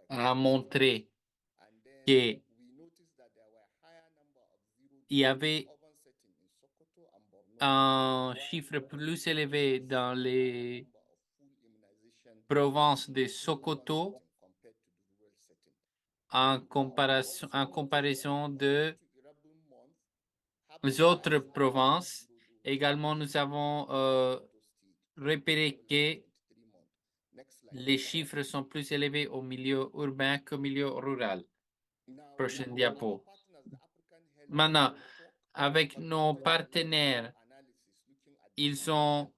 a montré qu'il y avait un chiffre plus élevé dans les provinces de Sokoto en comparaison de les autres provinces. Également, nous avons repéré que les chiffres sont plus élevés au milieu urbain qu'au milieu rural. Prochaine diapo. Maintenant, avec nos partenaires, ils ont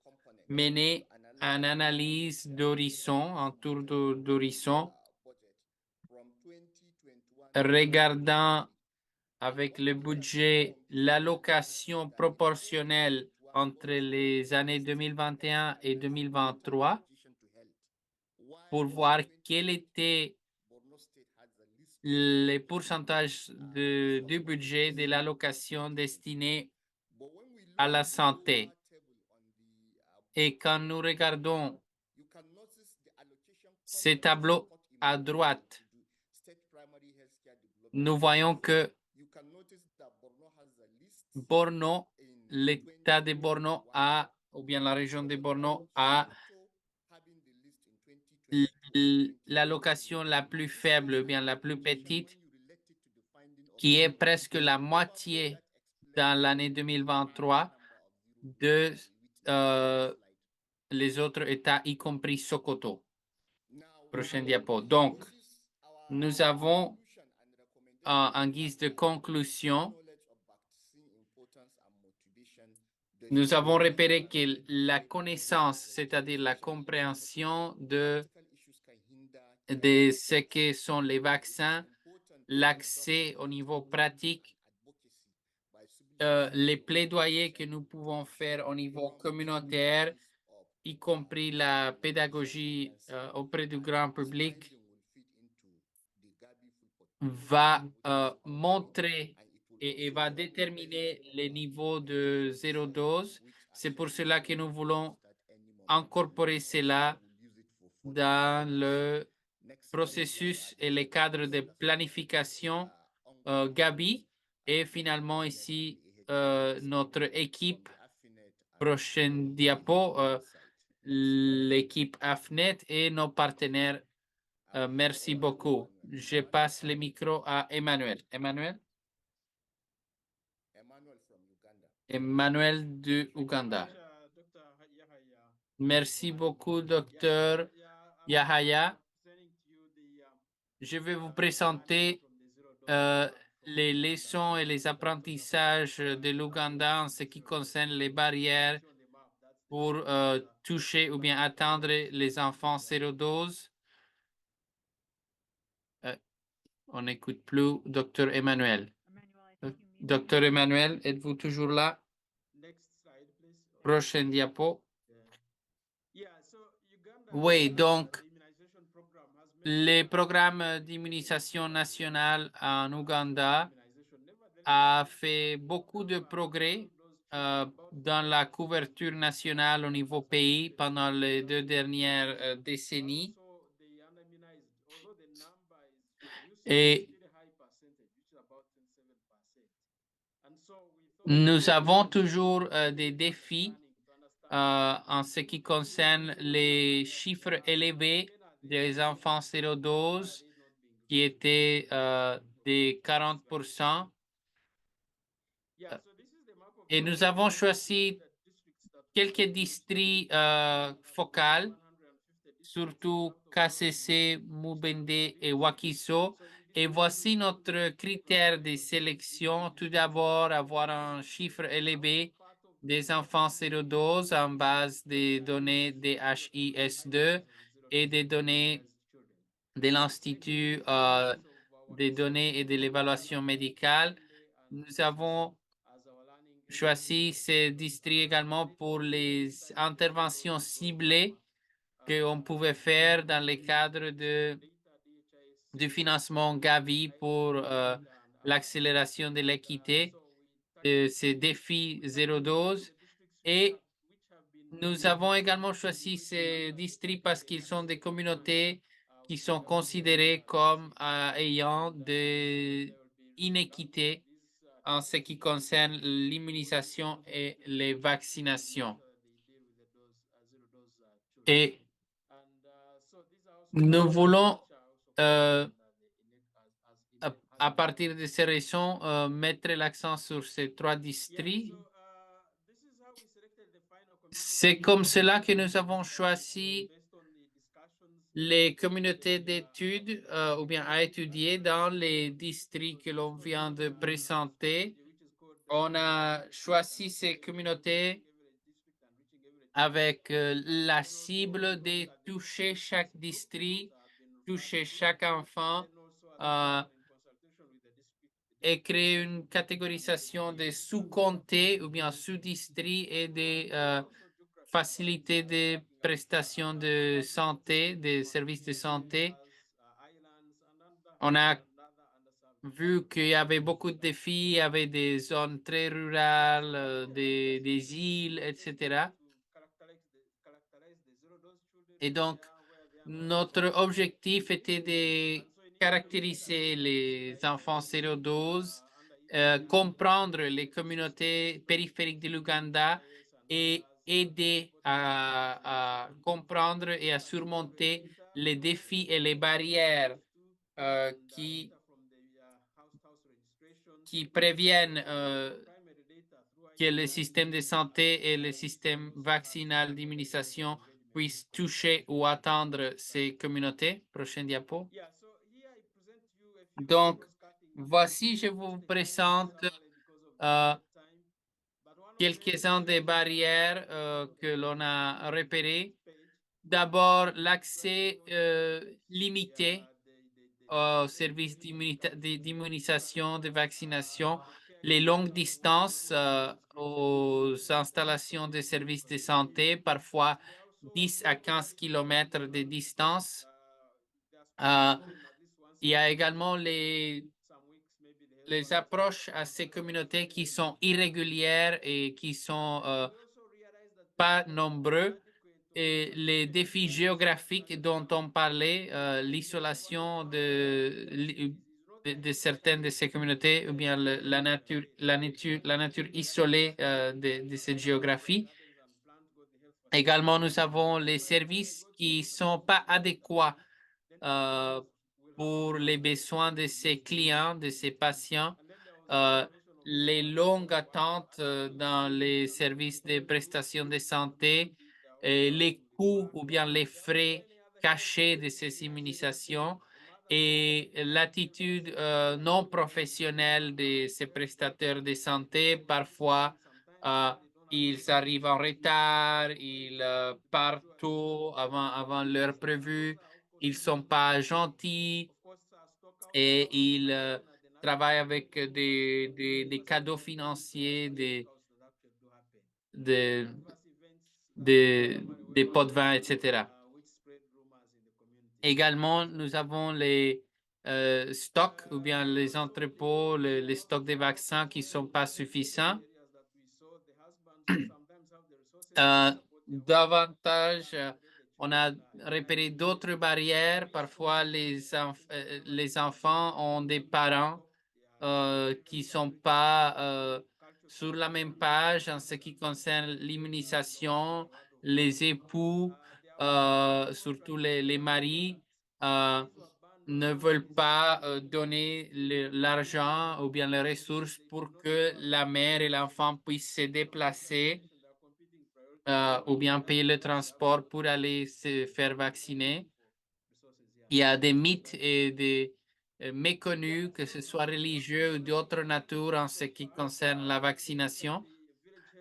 mené une analyse d'horizon, un tour d'horizon, regardant avec le budget l'allocation proportionnelle entre les années 2021 et 2023 pour voir quel était le pourcentage du budget de l'allocation destinée à la santé. Et quand nous regardons ces tableaux à droite, nous voyons que Borno, l'État de Borno a, ou bien la région de Borno a l'allocation la plus faible, ou bien la plus petite, qui est presque la moitié dans l'année 2023 de les autres États, y compris Sokoto. Prochaine diapo. Donc, nous avons en guise de conclusion, nous avons repéré que la connaissance, c'est-à-dire la compréhension de ce que sont les vaccins, l'accès au niveau pratique, les plaidoyers que nous pouvons faire au niveau communautaire, y compris la pédagogie auprès du grand public, va montrer et va déterminer les niveaux de zéro dose. C'est pour cela que nous voulons incorporer cela dans le processus et les cadres de planification Gabi. Et finalement, ici, notre équipe, prochaine diapo, l'équipe AFNET et nos partenaires. Merci beaucoup. Je passe le micro à Emmanuel. Emmanuel du Ouganda. Merci beaucoup, docteur Yahaya. Je vais vous présenter les leçons et les apprentissages de l'Ouganda en ce qui concerne les barrières pour toucher ou bien atteindre les enfants sérodoses. On n'écoute plus Dr. Emmanuel. Dr. Emmanuel, êtes-vous toujours là? Prochaine diapo. Oui, donc, le programme d'immunisation nationale en Ouganda a fait beaucoup de progrès dans la couverture nationale au niveau pays pendant les 2 dernières décennies. Et nous avons toujours des défis en ce qui concerne les chiffres élevés des enfants sérodoses qui étaient de 40%. Et nous avons choisi quelques districts focaux, surtout KCC, Mubende et Wakiso. Et voici notre critère de sélection. Tout d'abord, avoir un chiffre élevé des enfants sérodoses en base des données DHIS2 et des données de l'Institut des données et de l'évaluation médicale. Nous avons choisi ces districts également pour les interventions ciblées qu'on pouvait faire dans le cadre du financement Gavi pour l'accélération de l'équité. de ces défis zéro dose. Et nous avons également choisi ces districts parce qu'ils sont des communautés qui sont considérées comme ayant des inéquités en ce qui concerne l'immunisation et les vaccinations. Et nous voulons, à partir de ces raisons, mettre l'accent sur ces 3 districts. C'est comme cela que nous avons choisi les communautés d'études ou bien à étudier dans les districts que l'on vient de présenter. On a choisi ces communautés avec la cible de toucher chaque district, toucher chaque enfant et créer une catégorisation des sous-comtés ou bien sous-districts et des facilités de prestations de santé, des services de santé. On a vu qu'il y avait beaucoup de défis, il y avait des zones très rurales, des îles, etc. Et donc, notre objectif était de caractériser les enfants sérodoses, comprendre les communautés périphériques de l'Ouganda et aider à comprendre et à surmonter les défis et les barrières qui préviennent que le système de santé et le système vaccinal d'immunisation puissent toucher ou atteindre ces communautés. Prochaine diapo. Donc, voici, je vous présente quelques-uns des barrières que l'on a repérées. D'abord, l'accès limité aux services d'immunisation, de vaccination, les longues distances aux installations de services de santé, parfois 10 à 15 kilomètres de distance. Il y a également les approches à ces communautés qui sont irrégulières et qui sont pas nombreux. Et les défis géographiques dont on parlait, l'isolation de certaines de ces communautés ou bien la nature isolée de cette géographie. Également, nous avons les services qui ne sont pas adéquats pour les besoins de ces clients, de ces patients. Les longues attentes dans les services de prestations de santé, les coûts ou bien les frais cachés de ces immunisations et l'attitude non professionnelle de ces prestataires de santé. Parfois, ils arrivent en retard, ils partent tôt avant l'heure prévue, ils ne sont pas gentils et ils travaillent avec des cadeaux financiers, des pots de vin, etc. Également, nous avons les stocks ou bien les entrepôts, les stocks de vaccins qui ne sont pas suffisants. Davantage, on a repéré d'autres barrières. Parfois, les enfants ont des parents qui ne sont pas sur la même page en ce qui concerne l'immunisation. Les époux, surtout les maris, ne veulent pas donner l'argent ou bien les ressources pour que la mère et l'enfant puissent se déplacer ou bien payer le transport pour aller se faire vacciner. Il y a des mythes et des méconnus, que ce soit religieux ou d'autres natures en ce qui concerne la vaccination.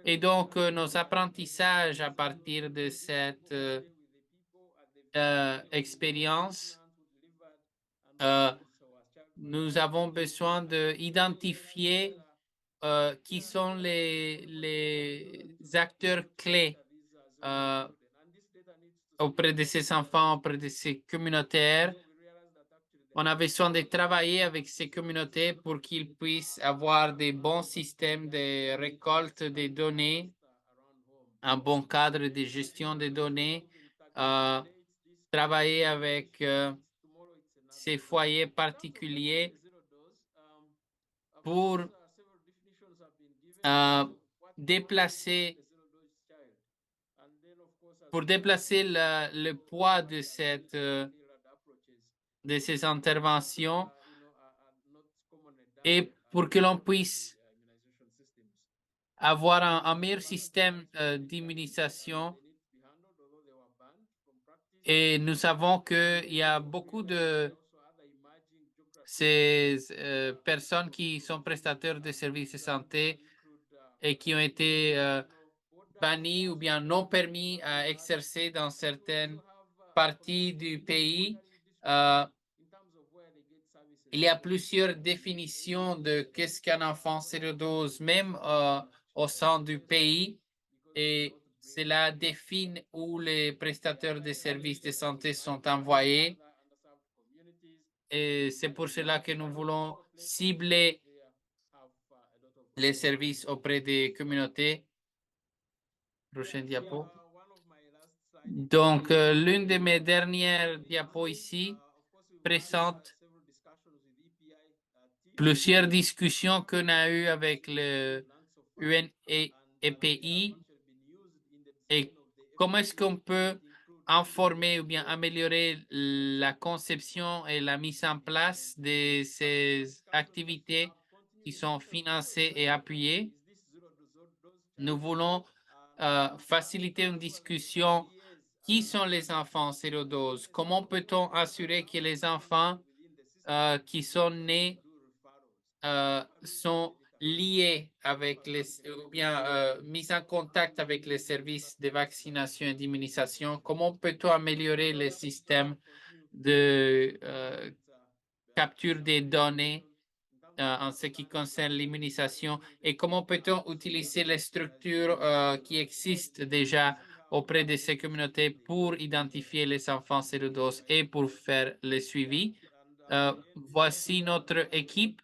Et donc, nos apprentissages à partir de cette expérience, nous avons besoin d'identifier qui sont les acteurs clés auprès de ces enfants, auprès de ces communautaires. on a besoin de travailler avec ces communautés pour qu'ils puissent avoir des bons systèmes de récolte des données, un bon cadre de gestion des données, travailler avec ces foyers particuliers pour déplacer le poids de ces interventions et pour que l'on puisse avoir un meilleur système d'immunisation. Et nous savons qu'il y a beaucoup de ces personnes qui sont prestataires de services de santé et qui ont été bannis ou bien non permis à exercer dans certaines parties du pays. Il y a plusieurs définitions de qu'est-ce qu'un enfant sérodose, même au sein du pays, et cela définit où les prestataires de services de santé sont envoyés. Et c'est pour cela que nous voulons cibler les services auprès des communautés. Prochaine diapo. Donc, l'une de mes dernières diapos ici présente plusieurs discussions qu'on a eues avec le UNEPI et comment est-ce qu'on peut informer ou bien améliorer la conception et la mise en place de ces activités qui sont financées et appuyées. Nous voulons faciliter une discussion. Qui sont les enfants sérodoses? Comment peut-on assurer que les enfants qui sont nés sont liés avec ou bien mis en contact avec les services de vaccination et d'immunisation? Comment peut-on améliorer les systèmes de capture des données en ce qui concerne l'immunisation et comment peut-on utiliser les structures qui existent déjà auprès de ces communautés pour identifier les enfants sérodoses et pour faire le suivi? Voici notre équipe.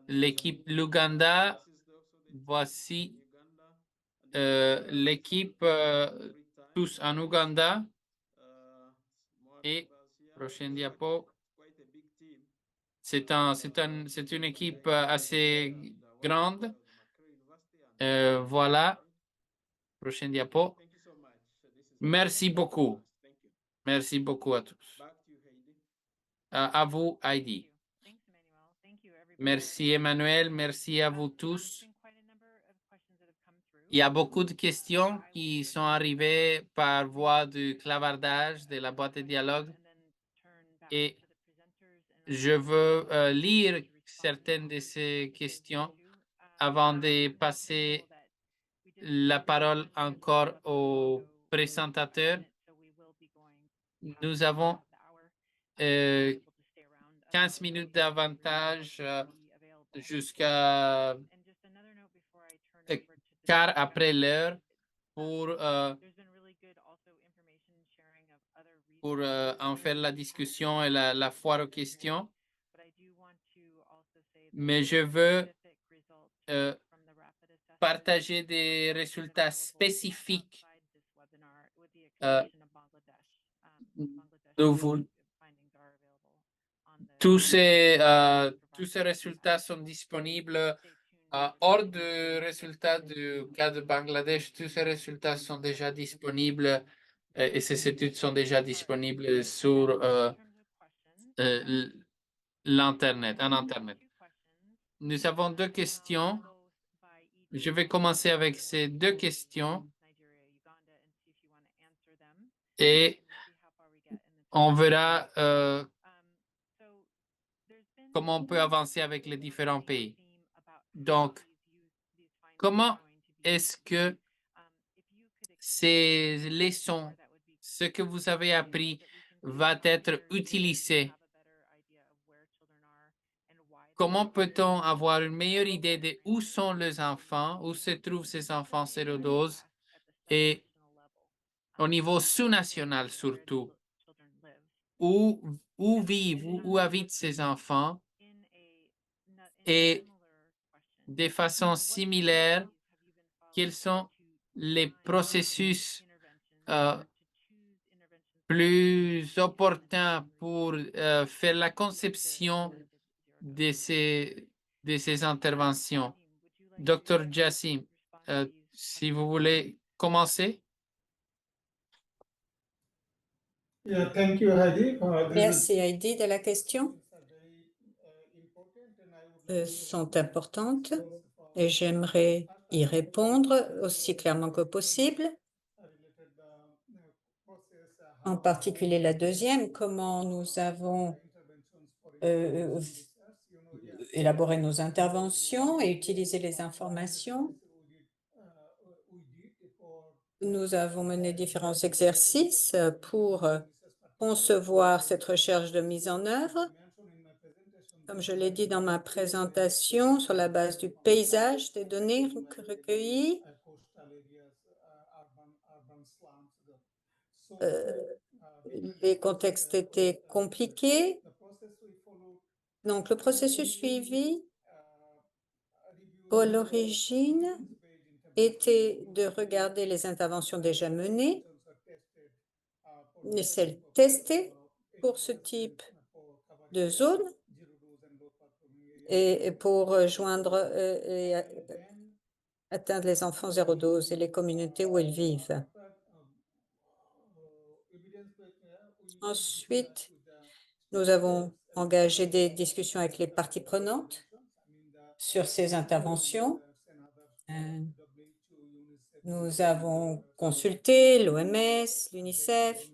L'équipe l'Ouganda. Voici l'équipe tous en Ouganda. Et prochaine diapo. C'est une équipe assez grande. Voilà. Prochaine diapo. Merci beaucoup. Merci beaucoup à tous. À vous, Heidi. Merci, Emmanuel. Merci à vous tous. Il y a beaucoup de questions qui sont arrivées par voie du clavardage de la boîte de dialogue et je veux lire certaines de ces questions avant de passer la parole encore au présentateur. Nous avons 15 minutes d'avantage jusqu'à quart après l'heure pour en faire la discussion et la foire aux questions. Mais je veux partager des résultats spécifiques tous ces résultats sont disponibles hors du résultat du cas de Bangladesh. Tous ces résultats sont déjà disponibles et ces études sont déjà disponibles sur l'Internet, en Internet. Nous avons deux questions. Je vais commencer avec ces deux questions et on verra comment on peut avancer avec les différents pays. Donc, comment est-ce que ces leçons, ce que vous avez appris, va être utilisé? Comment peut-on avoir une meilleure idée de où sont les enfants, où se trouvent ces enfants sérodoses et au niveau sous-national surtout? où vivent, où habitent ces enfants et de façon similaire, quels sont les processus plus opportuns pour faire la conception de ces interventions. Dr. Jassim, si vous voulez commencer. Yeah, thank you, Heidi. Merci Heidi de la question. Sont importantes et j'aimerais y répondre aussi clairement que possible. En particulier la deuxième, comment nous avons élaboré nos interventions et utilisé les informations. Nous avons mené différents exercices pour concevoir cette recherche de mise en œuvre. Comme je l'ai dit dans ma présentation, sur la base du paysage des données recueillies, les contextes étaient compliqués. Donc, le processus suivi, à l'origine, était de regarder les interventions déjà menées, et celles testées pour ce type de zone et pour joindre et atteindre les enfants zéro dose et les communautés où ils vivent. Ensuite, nous avons engagé des discussions avec les parties prenantes sur ces interventions. Nous avons consulté l'OMS, l'UNICEF,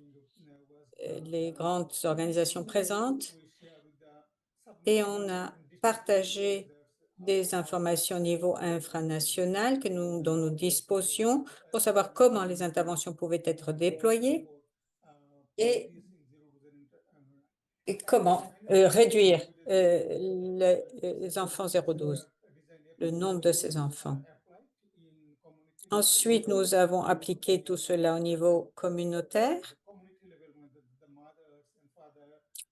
les grandes organisations présentes et on a partagé des informations au niveau infranational dont nous disposions pour savoir comment les interventions pouvaient être déployées et comment réduire les enfants 0-12, le nombre de ces enfants. Ensuite, nous avons appliqué tout cela au niveau communautaire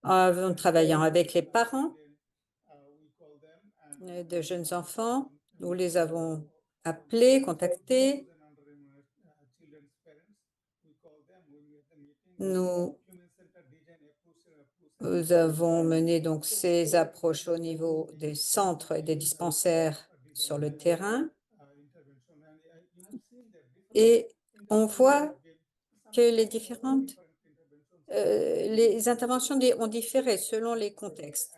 en travaillant avec les parents de jeunes enfants. Nous les avons appelés, contactés. Nous avons mené donc ces approches au niveau des centres et des dispensaires sur le terrain. Et on voit que les interventions ont différé selon les contextes.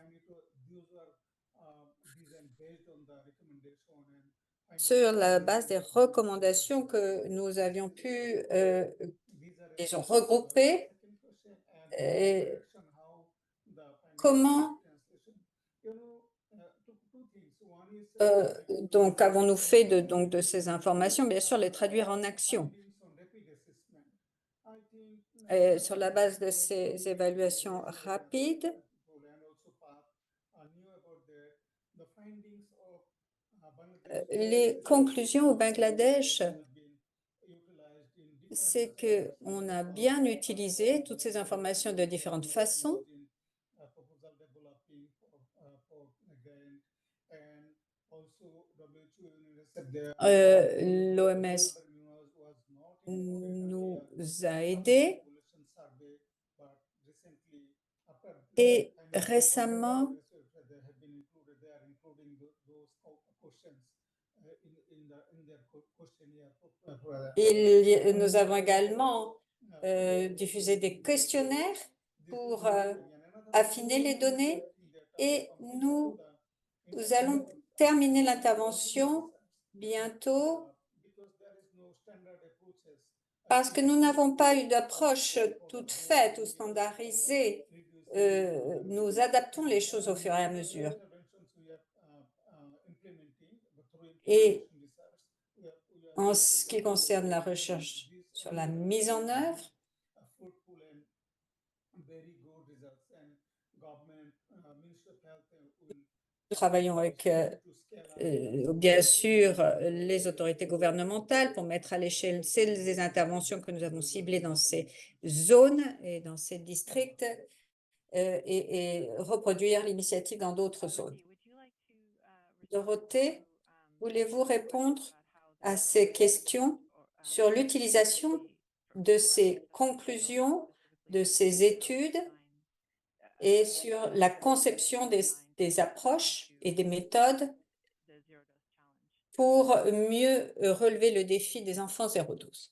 Sur la base des recommandations que nous avions pu, disons, regrouper, comment donc avons-nous fait de ces informations, bien sûr, les traduire en action. Sur la base de ces évaluations rapides, les conclusions au Bangladesh, c'est qu'on a bien utilisé toutes ces informations de différentes façons. L'OMS nous a aidés et récemment, nous avons également diffusé des questionnaires pour affiner les données et nous allons terminer l'intervention bientôt parce que nous n'avons pas eu d'approche toute faite ou standardisée. Nous adaptons les choses au fur et à mesure. Et en ce qui concerne la recherche sur la mise en œuvre, nous travaillons avec, bien sûr, les autorités gouvernementales pour mettre à l'échelle des interventions que nous avons ciblées dans ces zones et dans ces districts et reproduire l'initiative dans d'autres zones. Dorothée, voulez-vous répondre à ces questions sur l'utilisation de ces conclusions, de ces études et sur la conception des approches et des méthodes pour mieux relever le défi des enfants 0-12?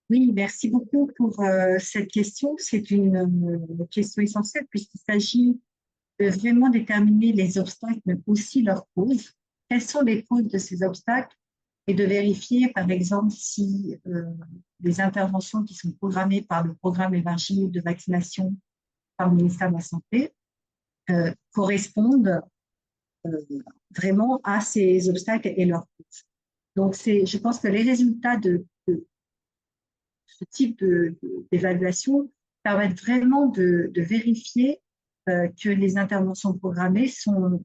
Oui, merci beaucoup pour cette question. C'est une question essentielle puisqu'il s'agit de vraiment déterminer les obstacles, mais aussi leurs causes. Quelles sont les causes de ces obstacles et de vérifier, par exemple, si les interventions qui sont programmées par le programme élargi de vaccination par le ministère de la Santé correspondent vraiment à ces obstacles et leurs causes. Donc, je pense que les résultats de ce type d'évaluation permettent vraiment de vérifier que les interventions programmées sont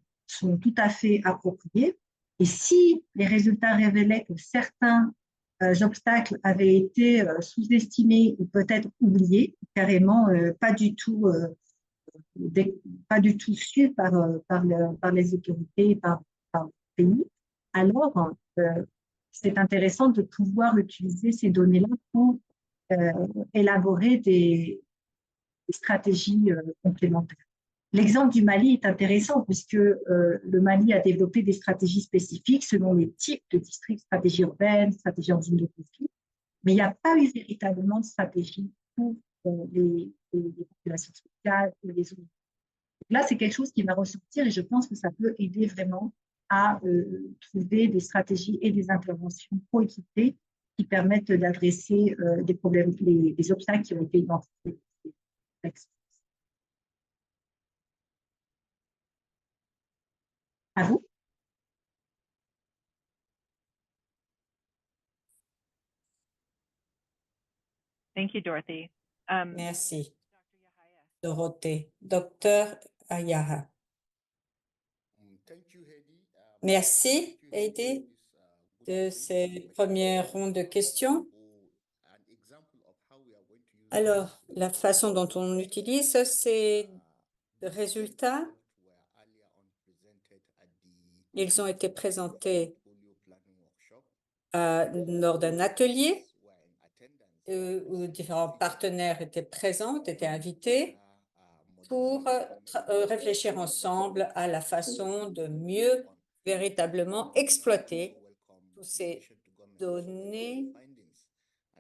tout à fait appropriées. Et si les résultats révélaient que certains obstacles avaient été sous-estimés ou peut-être oubliés, carrément pas du tout su par les autorités, par le pays, alors c'est intéressant de pouvoir utiliser ces données-là pour élaborer des stratégies complémentaires. L'exemple du Mali est intéressant puisque le Mali a développé des stratégies spécifiques selon les types de districts, stratégie urbaine, stratégie en zone de conflit, mais il n'y a pas eu véritablement de stratégie pour les populations sociales ou les zones. Donc là, c'est quelque chose qui va ressortir et je pense que ça peut aider vraiment à trouver des stratégies et des interventions coéquipées qui permettent d'adresser des problèmes, les obstacles qui ont été identifiés. À vous. Thank you, Dorothy. Merci, Dorothée. Docteur Ayaha. Merci, Heidi, de ces premières rondes de questions. Alors, la façon dont on utilise ces résultats, ils ont été présentés lors d'un atelier où différents partenaires étaient présents, étaient invités pour réfléchir ensemble à la façon de mieux véritablement exploiter toutes ces données.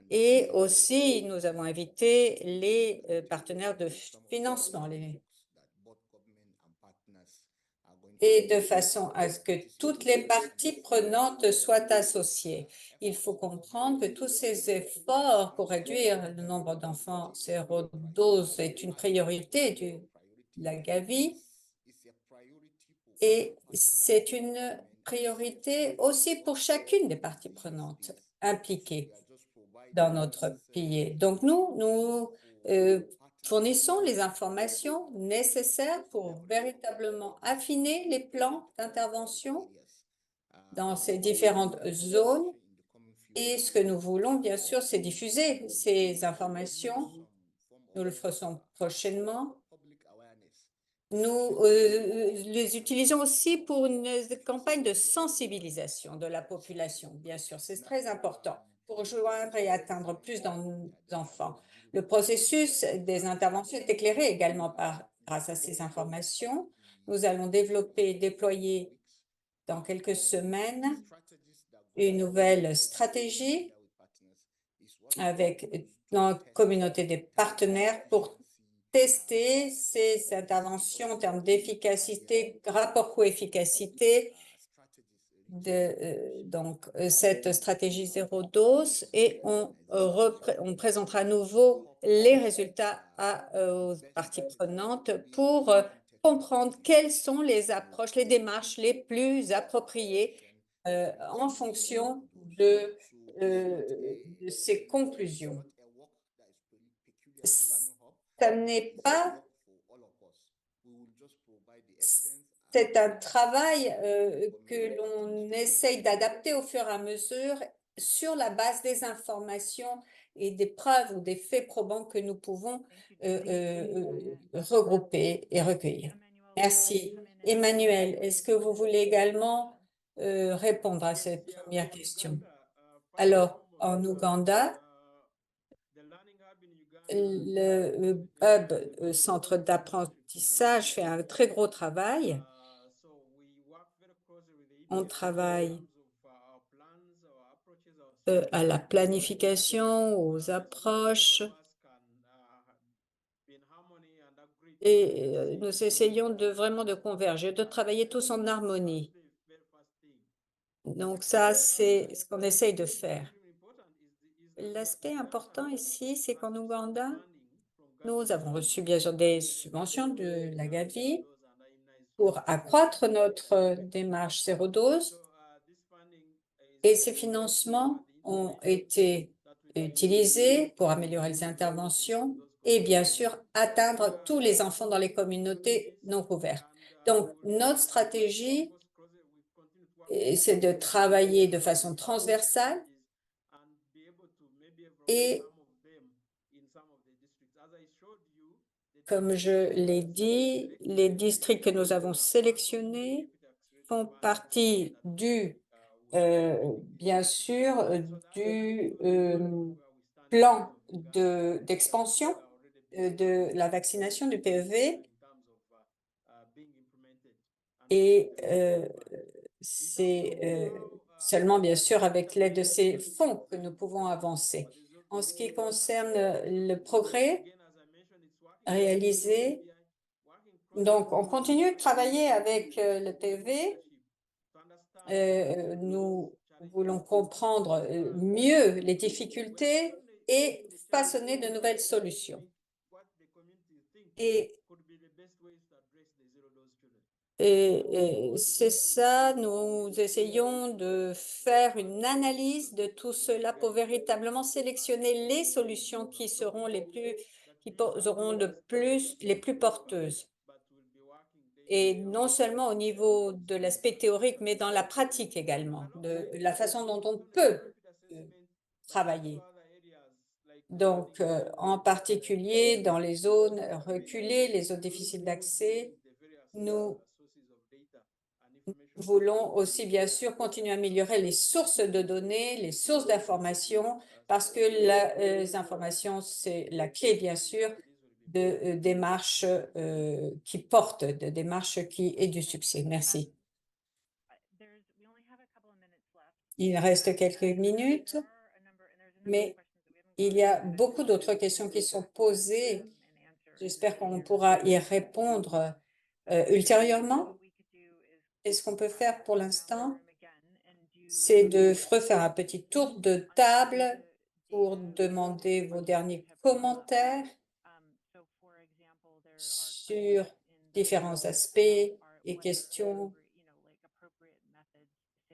Et aussi, nous avons invité les partenaires de financement, et de façon à ce que toutes les parties prenantes soient associées. Il faut comprendre que tous ces efforts pour réduire le nombre d'enfants 0-12 est une priorité de la Gavi et c'est une priorité aussi pour chacune des parties prenantes impliquées dans notre pays. Donc, nous fournissons les informations nécessaires pour véritablement affiner les plans d'intervention dans ces différentes zones. Et ce que nous voulons, bien sûr, c'est diffuser ces informations. Nous le ferons prochainement. Nous les utilisons aussi pour une campagne de sensibilisation de la population, bien sûr. C'est très important pour rejoindre et atteindre plus d'enfants. Le processus des interventions est éclairé également grâce à ces informations. Nous allons développer et déployer dans quelques semaines une nouvelle stratégie avec la communauté des partenaires pour tester ces interventions en termes d'efficacité, rapport coût-efficacité donc cette stratégie zéro dose et on présentera à nouveau les résultats aux parties prenantes pour comprendre quelles sont les approches, les démarches les plus appropriées en fonction de ces conclusions. Ça n'est pas c'est un travail que l'on essaye d'adapter au fur et à mesure sur la base des informations et des preuves ou des faits probants que nous pouvons regrouper et recueillir. Merci. Emmanuel, est-ce que vous voulez également répondre à cette première question? Alors, en Ouganda, le hub, centre d'apprentissage, fait un très gros travail. On travaille à la planification, aux approches, et nous essayons vraiment de converger, de travailler tous en harmonie. Donc ça, c'est ce qu'on essaye de faire. L'aspect important ici, c'est qu'en Ouganda, nous avons reçu bien sûr des subventions de la Gavi pour accroître notre démarche zéro dose, et ces financements ont été utilisés pour améliorer les interventions et bien sûr atteindre tous les enfants dans les communautés non couvertes. Donc, notre stratégie, c'est de travailler de façon transversale et, comme je l'ai dit, les districts que nous avons sélectionnés font partie bien sûr, du plan d'expansion de la vaccination du PEV, et c'est seulement bien sûr avec l'aide de ces fonds que nous pouvons avancer. En ce qui concerne le progrès réalisé, donc on continue de travailler avec le PEV. Nous voulons comprendre mieux les difficultés et façonner de nouvelles solutions. Et c'est ça, nous essayons de faire une analyse de tout cela pour véritablement sélectionner les solutions qui seront les plus porteuses. Et non seulement au niveau de l'aspect théorique, mais dans la pratique également, de la façon dont on peut travailler. Donc, en particulier dans les zones reculées, les zones difficiles d'accès, nous voulons aussi bien sûr continuer à améliorer les sources de données, les sources d'informations, parce que les informations, c'est la clé bien sûr de démarches qui portent, de démarches qui aient du succès. Merci. Il reste quelques minutes, mais il y a beaucoup d'autres questions qui sont posées. J'espère qu'on pourra y répondre ultérieurement. Et ce qu'on peut faire pour l'instant, c'est de refaire un petit tour de table pour demander vos derniers commentaires sur différents aspects et questions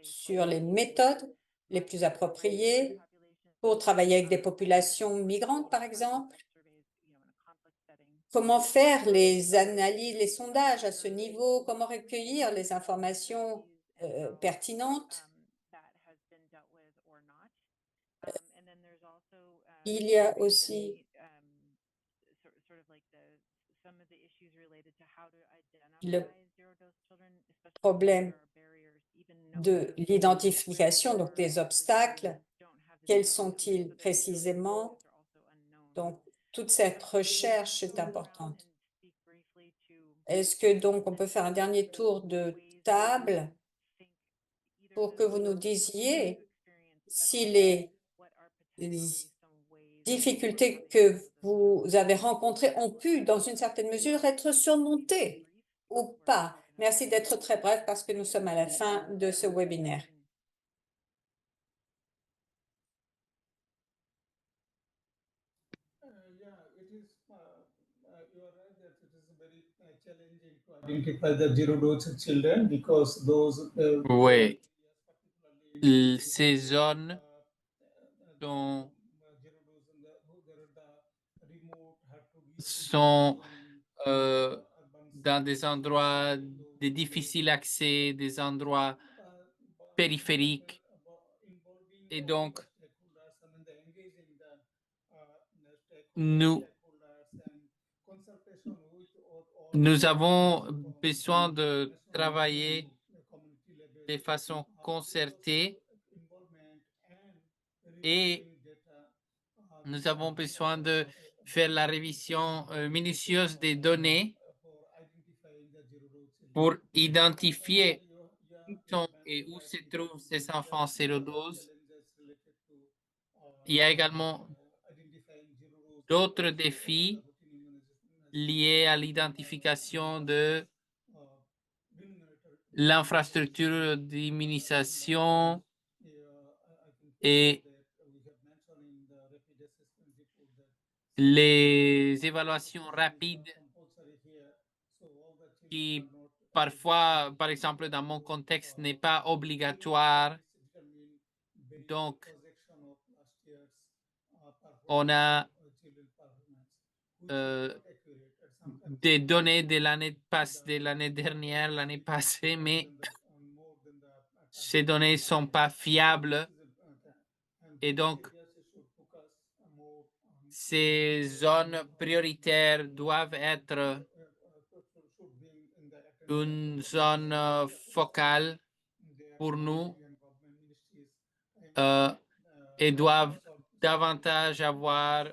sur les méthodes les plus appropriées pour travailler avec des populations migrantes, par exemple. Comment faire les analyses, les sondages à ce niveau? Comment recueillir les informations pertinentes? Il y a aussi le problème de l'identification, donc des obstacles. Quels sont-ils précisément? Donc, toute cette recherche est importante. Est-ce que donc on peut faire un dernier tour de table pour que vous nous disiez si les difficultés que vous avez rencontrées ont pu, dans une certaine mesure, être surmontées ou pas? Merci d'être très bref parce que nous sommes à la fin de ce webinaire. You are right that it is very challenging to identify the zero-dose children because those. Oui, ces zones sont dans des endroits de difficile accès, des endroits périphériques. Et donc, nous avons besoin de travailler de façon concertée et nous avons besoin de faire la révision minutieuse des données pour identifier qui sont et où se trouvent ces enfants sérodoses. Il y a également d'autres défis liés à l'identification de l'infrastructure d'immunisation et les évaluations rapides qui parfois, par exemple, dans mon contexte, n'est pas obligatoire. Donc, on a des données de l'année dernière, l'année passée, mais ces données ne sont pas fiables. Et donc, ces zones prioritaires doivent être une zone focale pour nous et doivent davantage avoir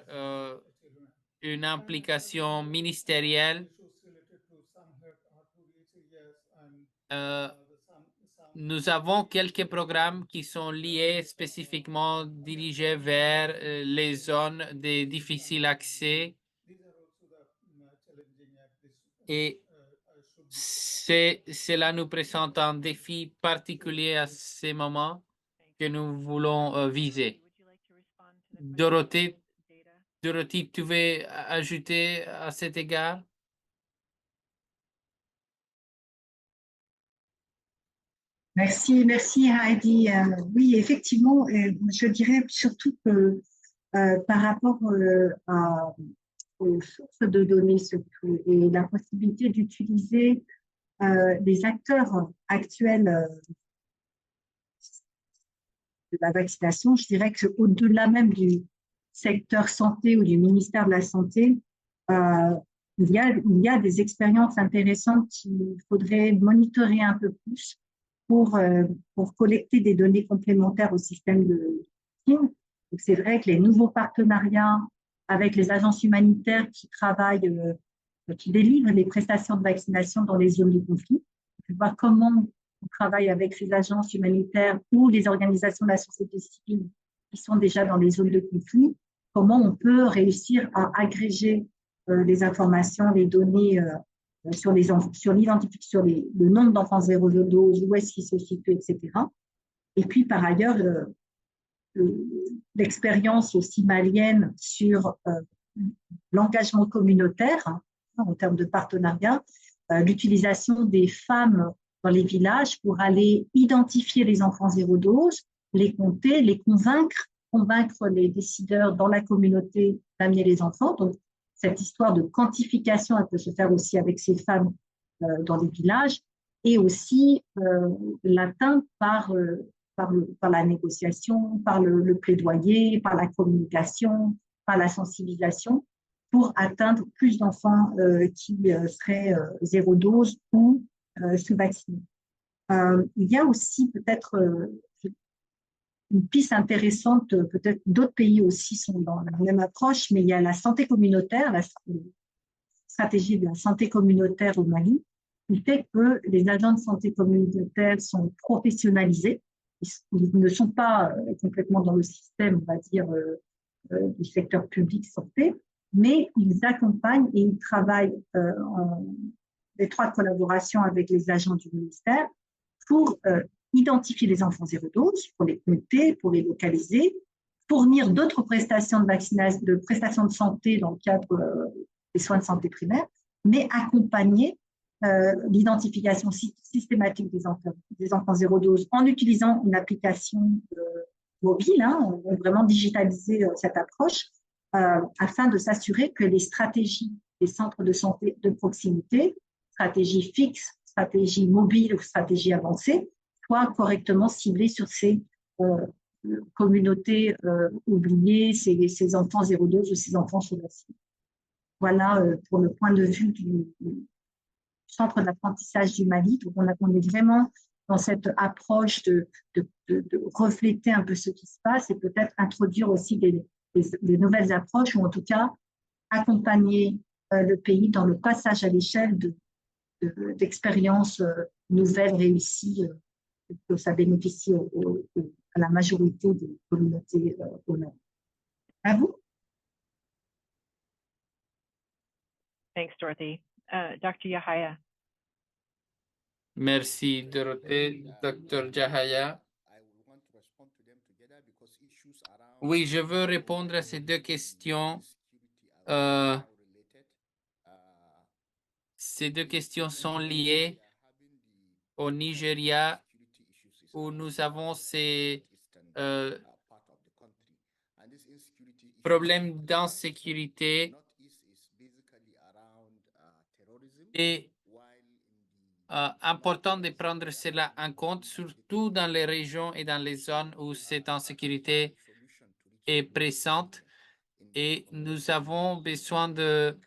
une implication ministérielle. Nous avons quelques programmes qui sont liés spécifiquement dirigés vers les zones de difficile accès et cela nous présente un défi particulier à ce moment que nous voulons viser. Dorothée, tu veux ajouter à cet égard? Merci Heidi. Oui, effectivement, je dirais surtout que par rapport aux sources de données surtout et la possibilité d'utiliser les acteurs actuels de la vaccination, je dirais qu'au-delà même du secteur santé ou du ministère de la Santé, il y a des expériences intéressantes qu'il faudrait monitorer un peu plus pour collecter des données complémentaires au système de vaccine. C'est vrai que les nouveaux partenariats avec les agences humanitaires qui travaillent, qui délivrent les prestations de vaccination dans les zones de conflit, on voir comment on travaille avec ces agences humanitaires ou les organisations de la société civile qui sont déjà dans les zones de conflit, comment on peut réussir à agréger les informations, les données sur l'identification, le nombre d'enfants zéro dose, où est-ce qu'ils se situent, etc. Et puis, par ailleurs, l'expérience aussi malienne sur l'engagement communautaire, hein, en termes de partenariat, l'utilisation des femmes dans les villages pour aller identifier les enfants zéro dose, les compter, les convaincre les décideurs dans la communauté d'amener les enfants. Donc, cette histoire de quantification, elle peut se faire aussi avec ces femmes dans les villages, et aussi l'atteinte par la négociation, par le plaidoyer, par la communication, par la sensibilisation, pour atteindre plus d'enfants qui seraient zéro dose ou sous-vaccinés. Il y a aussi peut-être une piste intéressante, peut-être d'autres pays aussi sont dans la même approche, mais il y a la santé communautaire, la stratégie de la santé communautaire au Mali, qui fait que les agents de santé communautaire sont professionnalisés. Ils ne sont pas complètement dans le système, on va dire, du secteur public santé, mais ils accompagnent et ils travaillent en étroite collaboration avec les agents du ministère pour identifier les enfants zéro dose, pour les compter, pour les localiser, fournir d'autres prestations de vaccination, de prestations de santé dans le cadre des soins de santé primaires, mais accompagner l'identification systématique des enfants zéro dose en utilisant une application mobile, hein, on va vraiment digitaliser cette approche afin de s'assurer que les stratégies des centres de santé de proximité, stratégies fixes, stratégies mobiles ou stratégies avancées, soient correctement ciblées sur ces communautés oubliées, ces enfants 0-12 ou ces enfants sous la cible. Voilà pour le point de vue du centre d'apprentissage du Mali. Donc, on est vraiment dans cette approche de refléter un peu ce qui se passe et peut-être introduire aussi des nouvelles approches ou en tout cas accompagner le pays dans le passage à l'échelle d'expériences nouvelles, réussies, que ça bénéficie à la majorité des communautés au Mali. À vous. Thanks, Dorothy. Dr. Yahaya. Merci, Dorothée. Dr. Jahaya. Oui, je veux répondre à ces deux questions. Ces deux questions sont liées au Nigeria, où nous avons ces problèmes d'insécurité et important de prendre cela en compte, surtout dans les régions et dans les zones où cette insécurité est pressante. Et nous avons besoin de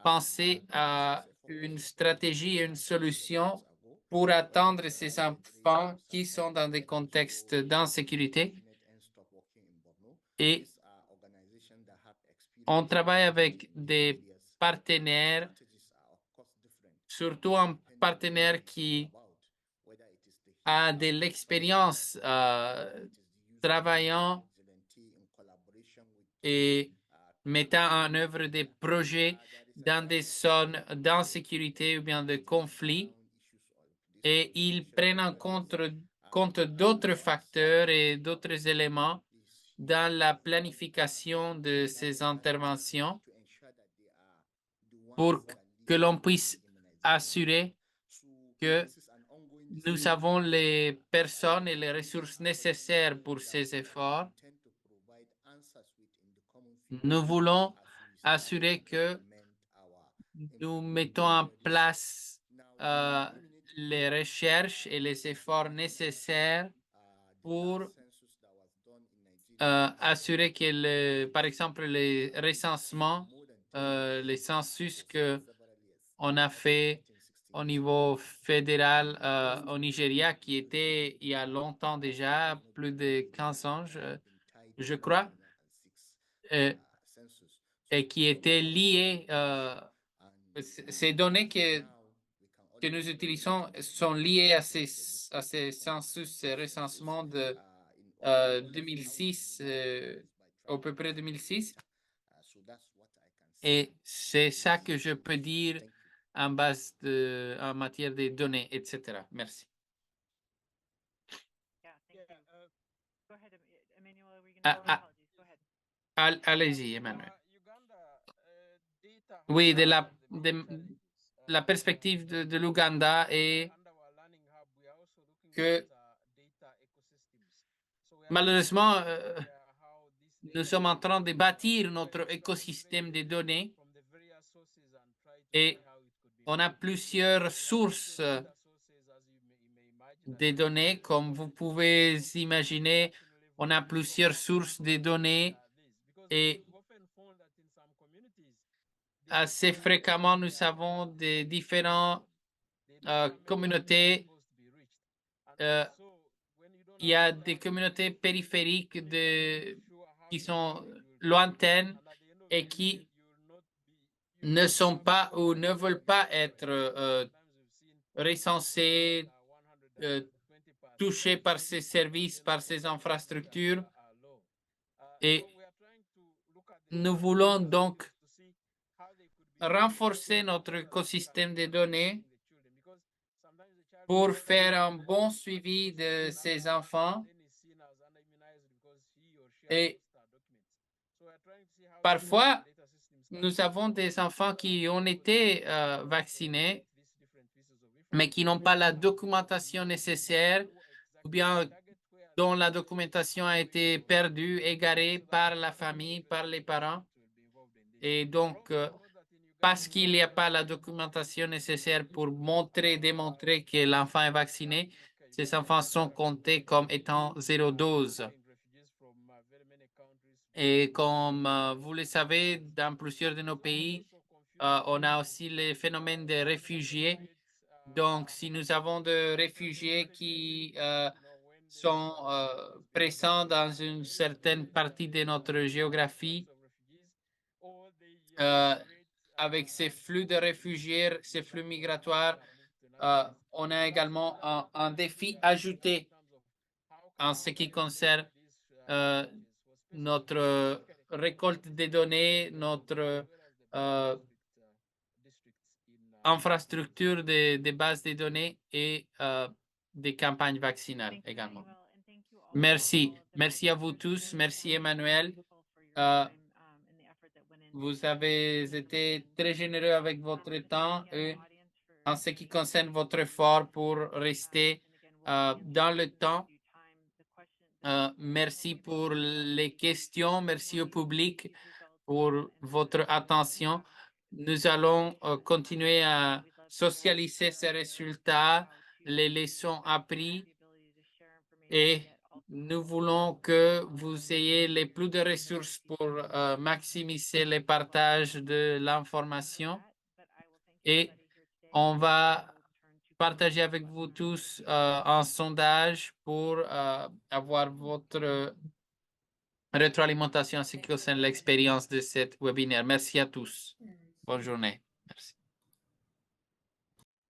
penser à une stratégie et une solution pour atteindre ces enfants qui sont dans des contextes d'insécurité. Et on travaille avec des partenaires, surtout un partenaire qui a de l'expérience travaillant et mettant en œuvre des projets dans des zones d'insécurité ou bien de conflit. Et ils prennent en compte d'autres facteurs et d'autres éléments dans la planification de ces interventions pour que l'on puisse assurer que nous avons les personnes et les ressources nécessaires pour ces efforts. Nous voulons assurer que nous mettons en place les recherches et les efforts nécessaires pour assurer que, par exemple, les recensements, les census qu'on a fait au niveau fédéral au Nigeria, qui était il y a longtemps déjà, plus de 15 ans, je crois, et qui était lié, ces données que nous utilisons sont liées à ces census, ces recensements de 2006, à peu près 2006. Et c'est ça que je peux dire en matière de données, etc. Merci. Go ahead, Emmanuel. Are we going to apologies? Go ahead. Allez-y, Emmanuel. Oui, de la perspective de l'Ouganda et que malheureusement, nous sommes en train de bâtir notre écosystème de données et on a plusieurs sources de données. Comme vous pouvez imaginer, on a plusieurs sources de données et assez fréquemment, nous avons des différentes communautés. Il y a des communautés périphériques qui sont lointaines et qui ne sont pas ou ne veulent pas être recensées, touchées par ces services, par ces infrastructures. Et nous voulons donc renforcer notre écosystème de données pour faire un bon suivi de ces enfants. Et parfois, nous avons des enfants qui ont été vaccinés, mais qui n'ont pas la documentation nécessaire ou bien dont la documentation a été perdue, égarée par la famille, par les parents. Et donc, parce qu'il n'y a pas la documentation nécessaire pour démontrer que l'enfant est vacciné, ces enfants sont comptés comme étant 0 dose. Et comme vous le savez, dans plusieurs de nos pays, on a aussi le phénomène des réfugiés. Donc, si nous avons des réfugiés qui sont présents dans une certaine partie de notre géographie, avec ces flux de réfugiés, ces flux migratoires, on a également un défi ajouté en ce qui concerne notre récolte des données, notre infrastructure de bases de données et des campagnes vaccinales également. Merci. Merci à vous tous. Merci Emmanuel. Vous avez été très généreux avec votre temps et en ce qui concerne votre effort pour rester dans le temps. Merci pour les questions. Merci au public pour votre attention. Nous allons continuer à socialiser ces résultats, les leçons apprises et nous voulons que vous ayez les plus de ressources pour maximiser le partage de l'information et on va partager avec vous tous un sondage pour avoir votre rétroalimentation en ce qui concerne l'expérience de cet webinaire. Merci à tous. Bonne journée.